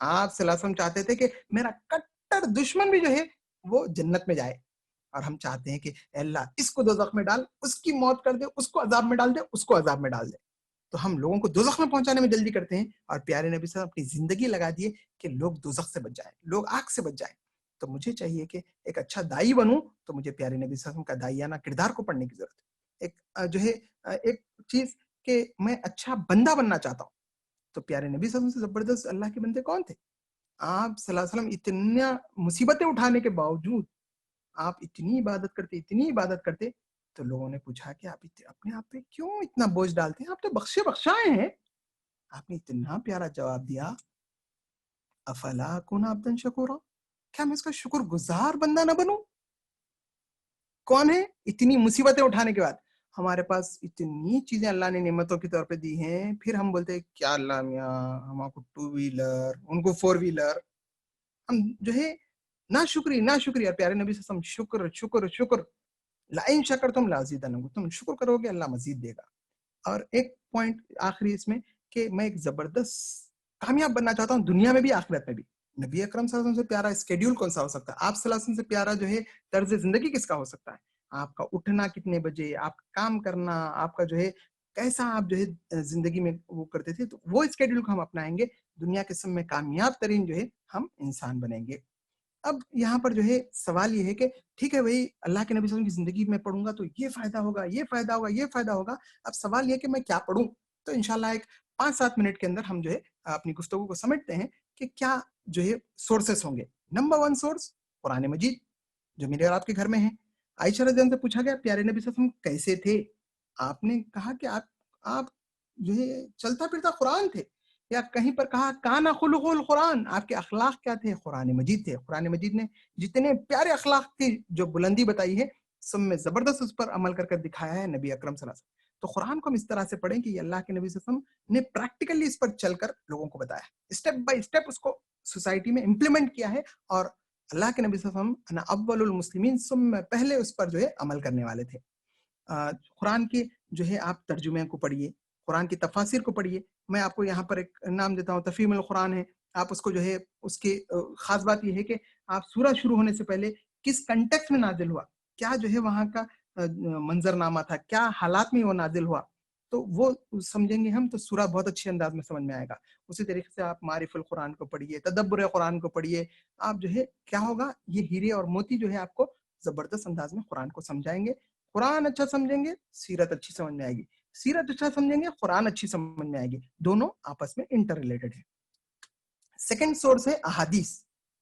آپ صلی اللہ علیہ وسلم چاہتے تھے کہ میرا کٹر دشمن بھی جو ہے وہ جنت میں جائے، اور ہم چاہتے ہیں کہ اے اللہ اس کو دوزخ میں ڈال، اس کی موت کر دے، اس کو عذاب میں ڈال دے، اس کو عذاب میں ڈال دے. تو ہم لوگوں کو دوزخ میں پہنچانے میں جلدی کرتے ہیں، اور پیارے نبی صلی اللہ علیہ وسلم اپنی زندگی لگا دیے کہ لوگ دوزخ سے بچ جائیں، لوگ آگ سے بچ جائیں. تو مجھے چاہیے کہ ایک اچھا دائی بنوں. تو مجھے پیارے نبی صلی اللہ علیہ وسلم کا دائیانہ کردار کو پڑھنے کی ضرورت ہے. ایک جو ہے ایک چیز کہ میں اچھا بندہ بننا چاہتا ہوں. تو پیارے نبی صلی اللہ علیہ وسلم سے زبردست اللہ کے بندے کون تھے؟ آپ صلی اللہ علیہ وسلم اتنا مصیبتیں اٹھانے کے باوجود آپ اتنی عبادت کرتے. تو لوگوں نے پوچھا کہ آپ اپنے آپ پہ کیوں اتنا بوجھ ڈالتے ہیں؟ آپ تو بخشے بخشائے ہیں. آپ نے اتنا پیارا جواب دیا، افلا اکون عبدا شکورا، کیا میں اس کا شکر گزار بندہ نہ بنوں؟ کون ہے اتنی مصیبتیں اٹھانے کے بعد؟ ہمارے پاس اتنی چیزیں اللہ نے نعمتوں کے طور پہ دی ہیں، پھر ہم بولتے ہیں کیا اللہ میاں ہم کو 2 ویلر، ان کو 4 ویلر. ہم جو ہے نہ شکریہ. پیارے نبی صلی اللہ علیہ وسلم شکر لئن شکرتم لازیدنکم، تم شکر کرو گے اللہ مزید دے گا. اور ایک پوائنٹ آخری اس میں کہ میں ایک زبردست کامیاب بننا چاہتا ہوں دنیا میں بھی آخرت میں بھی. نبی اکرم صلی اللہ علیہ وسلم سے پیارا اسکیڈیول کون سا ہو سکتا ہے؟ آپ صلی اللہ علیہ وسلم سے پیارا جو ہے طرز زندگی کس کا ہو سکتا ہے؟ آپ کا اٹھنا کتنے بجے، آپ کا کام کرنا، آپ کا جو ہے کیسا آپ جو ہے زندگی میں وہ کرتے تھے. تو وہ اسکیڈیول کو ہم اپنائیں گے، دنیا کے سب میں کامیاب ترین جو ہے ہم انسان بنیں گے. اب یہاں پر جو ہے سوال یہ ہے کہ ٹھیک ہے بھائی اللہ کے نبی صلی اللہ علیہ وسلم کی زندگی میں پڑھوں گا تو یہ فائدہ ہوگا، یہ فائدہ ہوگا، یہ فائدہ ہوگا. اب سوال یہ کہ میں کیا پڑھوں؟ تو انشاءاللہ ایک 5-7 منٹ کے اندر ہم جو ہے اپنی گفتگو کو سمجھتے ہیں کہ کیا جو ہے سورسز ہوں گے. نمبر 1 سورس قرآن مجید جو میرے اور آپ کے گھر میں ہے. عائشہ رضی اللہ عنہا سے پوچھا گیا پیارے نبی صلی اللہ علیہ وسلم کیسے تھے؟ آپ نے کہا کہ آپ جو ہے چلتا پھرتا قرآن تھے، یا کہیں پر کہا کانا خلق القرآن، آپ کے اخلاق کیا تھے؟ قرآن مجید تھے. قرآن مجید نے جتنے پیارے اخلاق کی جو بلندی بتائی ہے سب میں زبردست اس پر عمل کر دکھایا ہے نبی اکرم صلی اللہ علیہ وسلم. تو قرآن کو ہم اس طرح سے پڑھیں کہ یہ اللہ کے نبی صلی اللہ علیہ وسلم نے پریکٹیکلی اس پر چل کر لوگوں کو بتایا ہے، اسٹیپ بائی اسٹیپ اس کو سوسائٹی میں امپلیمنٹ کیا ہے. اور اللہ کے نبی صلی اللہ علیہ وسلم انا اول المسلمین، سب میں پہلے اس پر جو ہے عمل کرنے والے تھے. قرآن کے جو ہے آپ ترجمے کو پڑھیے، قرآن کی تفاسیر کو پڑھیے. میں آپ کو یہاں پر ایک نام دیتا ہوں، تفہیم القرآن ہے، آپ اس کو جو ہے اس کی خاص بات یہ ہے کہ آپ سورہ شروع ہونے سے پہلے کس کنٹیکسٹ میں نازل ہوا، کیا جو ہے وہاں کا منظرنامہ تھا، کیا حالات میں وہ نازل ہوا، تو وہ سمجھیں گے ہم تو سورہ بہت اچھے انداز میں سمجھ میں آئے گا. اسی طریقے سے آپ معرف القرآن کو پڑھیے، تدبر قرآن کو پڑھیے، آپ جو ہے کیا ہوگا، یہ ہیرے اور موتی جو ہے آپ کو زبردست انداز میں قرآن کو سمجھائیں گے. قرآن اچھا سمجھیں گے، سیرت اچھی سمجھ میں آئے گی، سیرت اچھا سمجھیں گے، قرآن اچھی سمجھ میں آئے گی، دونوں آپس میں انٹر ریلیٹڈ ہے. سیکنڈ سورس ہے احادیث.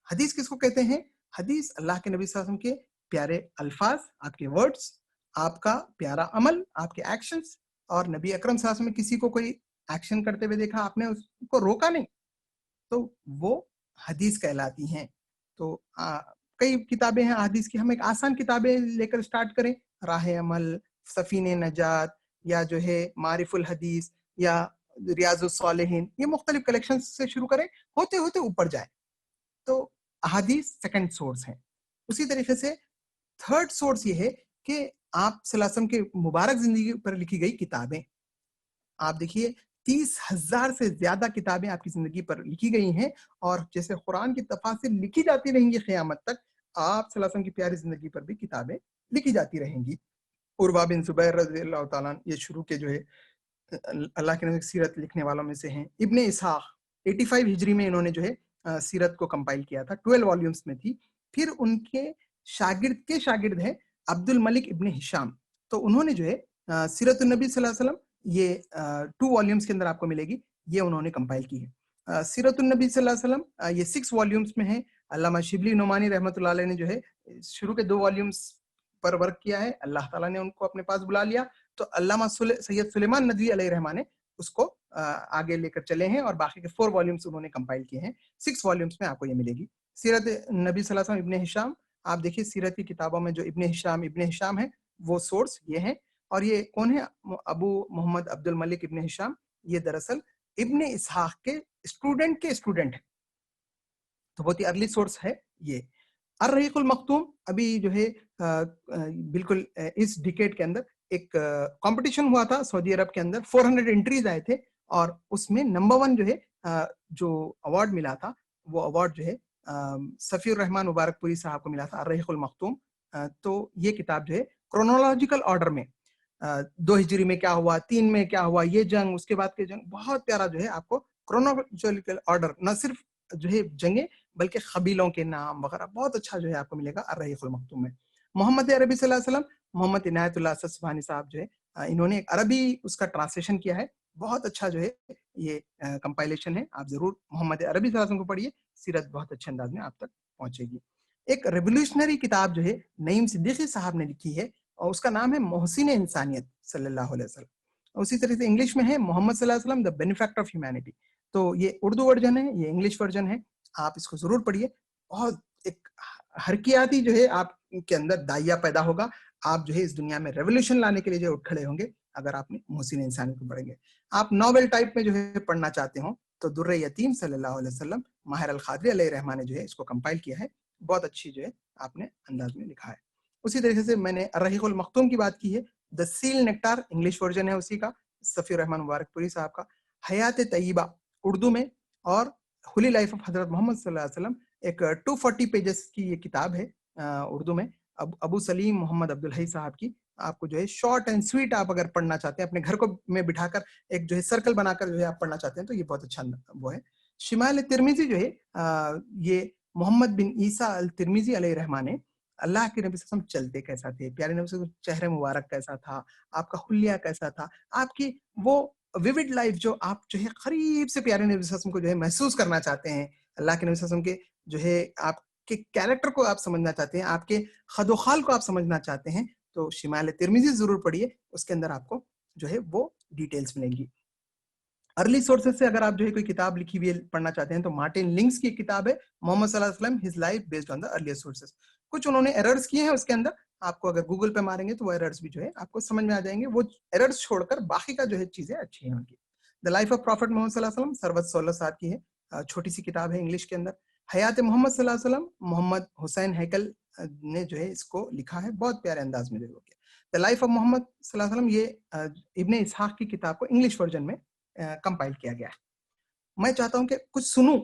حدیث کس کو کہتے ہیں؟ حدیث اللہ کے نبی صلی اللہ علیہ وسلم کے پیارے الفاظ، آپ کے ورڈز، آپ کا پیارا عمل، آپ کے ایکشنز. اور نبی اکرم صلی اللہ علیہ وسلم کسی کو کوئی ایکشن کرتے ہوئے دیکھا، آپ نے اس کو روکا نہیں، تو وہ حدیث کہلاتی ہیں. تو کئی کتابیں ہیں حدیث کی، ہم ایک آسان کتابیں لے کر سٹارٹ کریں، راہ عمل، سفینہ نجات، یا جو ہے معرف الحدیث، یا ریاض الصالحین، یہ مختلف کلیکشن سے شروع کریں، ہوتے ہوتے اوپر جائیں. تو احادیث سیکنڈ سورس ہیں. اسی طریقے سے تھرڈ سورس یہ ہے کہ آپ صلی اللہ علیہ وسلم کے مبارک زندگی پر لکھی گئی کتابیں. آپ دیکھیے 30,000 سے زیادہ کتابیں آپ کی زندگی پر لکھی گئی ہیں، اور جیسے قرآن کی تفاسیر لکھی جاتی رہیں گی قیامت تک، آپ صلی اللہ علیہ وسلم کی پیاری زندگی پر بھی کتابیں لکھی جاتی رہیں گی. عروہ بن زبیر رضی اللہ تعالیٰ یہ شروع کے جو ہے اللہ کے نبی سیرت لکھنے والوں میں سے ہیں. ابن اسحاق 85 ہجری میں انہوں نے جو ہے سیرت کو کمپائل کیا تھا، 12 والیومز میں تھی. پھر ان کے شاگرد ہیں عبد الملک ابن ہشام، تو انہوں نے جو ہے سیرت النبی صلی اللہ علیہ وسلم یہ 2 والیومز کے اندر آپ کو ملے گی، یہ انہوں نے کمپائل کی ہے. سیرت النبی صلی اللہ علیہ وسلم یہ 6 والیومز میں ہے. علامہ شبلی نعمانی رحمۃ اللہ علیہ نے جو ہے شروع کے 2 والیومز پر ورک کیا ہے، اللہ تعالیٰ نے ان کو اپنے پاس بلا لیا، تو علامہ سید سلیمان ندوی علیہ رحمٰ نے اس کو آگے لے کر چلے ہیں، اور باقی کے 4 والیومز انہوں نے کمپائل کیے ہیں. 6 والیومز میں آپ کو یہ ملے گی. سیرت نبی صلی اللہ علیہ وسلم ابن ہشام، آپ دیکھیے سیرت کی کتابوں میں جو ابن ہشام ہے وہ سورس یہ ہیں. اور یہ کون ہے؟ ابو محمد عبد الملک ابن ہشام، یہ دراصل ابن اسحاق کے اسٹوڈنٹ ہیں، تو بہت ہی ارلی سورس ہے یہ. الرحیق المختوم، ابھی جو ہے بالکل اس ڈیکیڈ کے اندر ایک کمپٹیشن ہوا تھا سعودی عرب کے اندر، 400 انٹریز آئے تھے، اور اس میں نمبر 1 جو ہے جو ایوارڈ ملا تھا، وہ ایوارڈ جو ہے صفی الرحمن مبارک پوری صاحب کو ملا تھا، الرحیق المختوم. تو یہ کتاب جو ہے کرونالوجیکل آرڈر میں 2 ہجری میں کیا ہوا، 3 میں کیا ہوا، یہ جنگ، اس کے بعد کے جنگ، بہت پیارا جو ہے آپ کو کرونالوجیکل آرڈر، نہ صرف جو ہے جنگیں بلکہ قبیلوں کے نام وغیرہ بہت اچھا جو ہے آپ کو ملے گا الرحیق المختوم میں. محمد عربی صلی اللہ علیہ وسلم، محمد عنایت اللہ اسد سبحانی صاحب جو ہے انہوں نے ایک عربی اس کا ٹرانسلیشن کیا ہے، بہت اچھا جو ہے یہ کمپائلیشن ہے. آپ ضرور محمد عربی صلی اللہ علیہ وسلم کو پڑھیے، سیرت بہت اچھے انداز میں آپ تک پہنچے گی. ایک ریولیوشنری کتاب جو ہے نعیم صدیقی صاحب نے لکھی ہے، اور اس کا نام ہے محسن انسانیت صلی اللہ علیہ وسلم. اسی طرح سے انگلش میں ہے محمد صلی اللہ علیہ وسلم دا بینیفیکٹر آف ہیومینٹی. تو یہ اردو ورژن ہے، یہ انگلش ورژن ہے، آپ اس کو ضرور پڑھیے. بہت ایک حرکیاتی جو ہے آپ کے اندر دائیا پیدا ہوگا، آپ جو ہے اس دنیا میں ریولیوشن لانے کے لیے جو اٹھ کھڑے ہوں گے اگر آپ نے محسن انسانیت کو پڑھیں گے. آپ ناول ٹائپ میں جو ہے پڑھنا چاہتے ہوں تو در یتیم صلی اللہ علیہ وسلم ماہر القادری علیہ رحمٰ نے جو ہے اس کو کمپائل کیا ہے، بہت اچھی جو ہے آپ نے انداز میں لکھا ہے. اسی طریقے سے میں نے الرحیق المختوم کی بات کی ہے، دا سیل نیکٹار انگلش ورژن ہے اسی کا، صفی الرحمن مبارک پوری صاحب کا. حیات طیبہ اردو میں، اور ہولی لائف آف حضرت محمد صلی اللہ علیہ وسلم ایک 240 پیجز کی یہ کتاب ہے اردو میں، ابو سلیم محمد عبدالحی صاحب کی. آپ کو جو ہے شارٹ اینڈ سویٹ آپ اگر پڑھنا چاہتے ہیں، اپنے گھر کو میں بٹھا کر ایک جو ہے سرکل بنا کر جو ہے آپ پڑھنا چاہتے ہیں، تو یہ بہت اچھا وہ ہے. شمال ترمذی جو ہے یہ محمد بن عیسیٰ الترمذی علیہ رحمٰ نے اللہ کے نبی صلی اللہ علیہ وسلم چلتے کیسا تھے، پیارے نبی صلی اللہ علیہ وسلم چہرے مبارک کیسا تھا، آپ کا حلیہ کیسا تھا، آپ کی وہ ویوڈ لائف جو آپ جو ہے قریب سے پیارے نبی صلی اللہ علیہ وسلم کو جو ہے محسوس کرنا چاہتے ہیں، اللہ کے نبی صلی اللہ علیہ وسلم کے جو ہے آپ کے کیریکٹر کو آپ سمجھنا چاہتے ہیں، آپ کے خد و خال کو آپ سمجھنا چاہتے ہیں، تو شمال ترمذی ضرور پڑھیے، اس کے اندر آپ کو جو ہے وہ ڈیٹیلز ملیں گی. ارلی سورسز سے اگر آپ جو ہے کوئی کتاب لکھی ہوئی پڑھنا چاہتے ہیں تو مارٹن لنکس کی کتاب ہے محمد صلی اللہ علیہ وسلم his life based on the early sources. کچھ انہوں نے ایررز کیے ہیں اس کے اندر، آپ کو اگر گوگل پہ ماریں گے تو وہ ایررز بھی جو ہے آپ کو سمجھ میں آ جائیں گے، وہ ایررز چھوڑ کر باقی کا جو ہے چیزیں اچھی ہیں ان کی. دا لائف آف پروفیٹ محمد صلی اللہ علیہ وسلم سروت سولہ صاحب کی ہے، چھوٹی سی کتاب ہے انگلش کے اندر. حیات محمد صلی اللہ علیہ وسلم محمد حسین ہیکل نے جو ہے اس کو لکھا ہے، بہت پیارے انداز میں جو کیا. دا لائف آف محمد صلی اللہ علیہ وسلم یہ ابن اسحاق کی کتاب کو انگلش ورژن میں کمپائل کیا گیا ہے. میں چاہتا ہوں کہ کچھ سنوں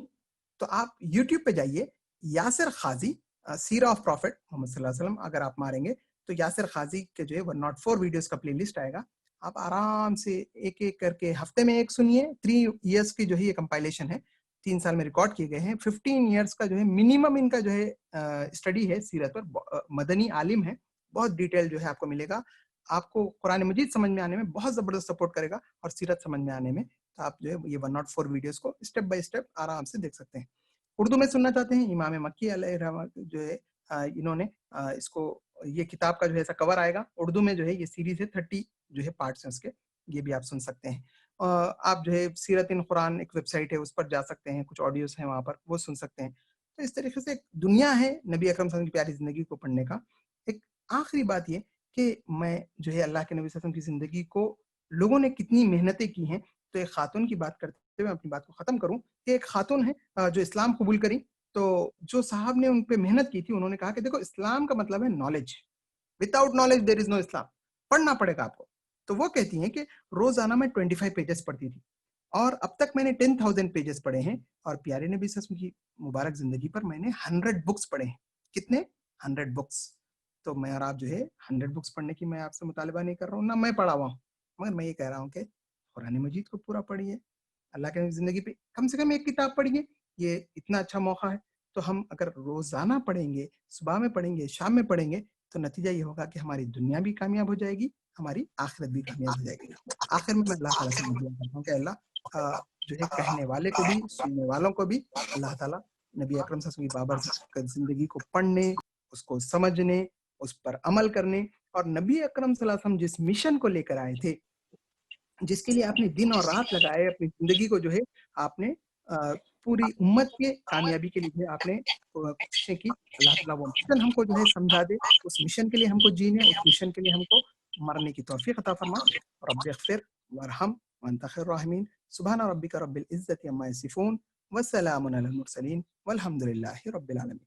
تو آپ یوٹیوب پہ جائیے, یاسر خازی سیرہ آف پروفٹ محمد صلی اللہ علیہ وسلم اگر آپ ماریں گے تو یاسر خازی کے جو ہے 104 ویڈیوز کا پلے لسٹ آئے گا. آپ آرام سے ایک ایک کر کے ہفتے میں ایک سنیے. 3 ایئرس کی جو ہے یہ کمپائلیشن ہے, 3 سال میں ریکارڈ کیے گئے ہیں. 15 ایئرس کا جو ہے منیمم ان کا جو ہے اسٹڈی ہے سیرت پر. مدنی عالم ہے, بہت ڈیٹیل جو ہے آپ کو ملے گا. آپ کو قرآن مجید سمجھ میں آنے میں بہت زبردست سپورٹ کرے گا, اور سیرت سمجھ میں آنے میں تو آپ جو ہے یہ 104 ویڈیوز کو اسٹیپ بائی اسٹیپ آرام سے دیکھ سکتے ہیں. اردو میں سننا چاہتے ہیں, امام مکی علیہ الرحمہ جو ہے انہوں نے اس کو, یہ کتاب کا جو ہے ایسا کور آئے گا اردو میں, جو ہے یہ سیریز ہے 30 جو ہے پارٹس ہیں اس کے, یہ بھی آپ سن سکتے ہیں. آپ جو ہے سیرت ان قرآن ایک ویب سائٹ ہے, اس پر جا سکتے ہیں, کچھ آڈیوز ہیں وہاں پر, وہ سن سکتے ہیں. تو اس طریقے سے ایک دنیا ہے نبی اکرم صلی اللہ علیہ وسلم کی پیاری زندگی کو پڑھنے کا. ایک آخری بات یہ کہ میں جو ہے اللہ کے نبی صلی اللہ علیہ وسلم کی زندگی کو لوگوں نے کتنی محنتیں کی ہیں, تو ایک خاتون کی بات کرتے ہوئے اپنی بات کو ختم کروں کہ ایک خاتون ہے جو اسلام قبول کری, تو جو صاحب نے ان پہ محنت کی تھی انہوں نے کہا کہ دیکھو اسلام کا مطلب ہے نالج, وداؤٹ نالج دیر از نو اسلام, پڑھنا پڑے گا آپ کو. تو وہ کہتی ہیں کہ روزانہ میں 25 پیجز پڑھتی تھی, اور اب تک میں نے 10,000 پیجز پڑھے ہیں, اور پیارے نبی صلی اللہ علیہ وسلم کی مبارک زندگی پر میں نے 100 بکس پڑھے ہیں. کتنے؟ 100 بکس. تو میں اور آپ جو ہے 100 بکس پڑھنے کی میں آپ سے مطالبہ نہیں کر رہا ہوں, نہ میں پڑھا ہوا ہوں, مگر میں یہ کہہ رہا ہوں کہ قرآن مجید کو پورا پڑھیے, اللہ کے زندگی پہ کم سے کم ایک کتاب پڑھیے. یہ اتنا اچھا موقع ہے. تو ہم اگر روزانہ پڑھیں گے, صبح میں پڑھیں گے, شام میں پڑھیں گے, تو نتیجہ یہ ہوگا کہ ہماری دنیا بھی کامیاب ہو جائے گی, ہماری آخرت بھی کامیاب ہو جائے گی. آخر میں اللہ تعالیٰ سے دعا کرتا ہوں کہ اللہ جو ہے کہنے والے کو بھی, سننے والوں کو بھی اللہ تعالیٰ نبی اکرم صلی اللہ علیہ وسلم کی بابر زندگی کو پڑھنے, اس کو سمجھنے, اس پر عمل کرنے, اور نبی اکرم صلی اللہ علیہ وسلم جس مشن کو لے کر آئے تھے, جس کے لیے آپ نے دن اور رات لگائے, اپنی زندگی کو جو ہے آپ نے پوری امت کے کامیابی کے لیے آپ نے کوششیں کی, اللہ تعالیٰ وہ مشن ہم کو جو ہے سمجھا دے, اس مشن کے لیے ہم کو جینے, اس مشن کے لیے ہم کو مرنے کی توفیق عطا فرما. رب اغفر وارحم وانت خیر الراحمین. سبحان ربک رب العزت عما یصفون وسلام علی المرسلین والحمد للہ رب العالمین.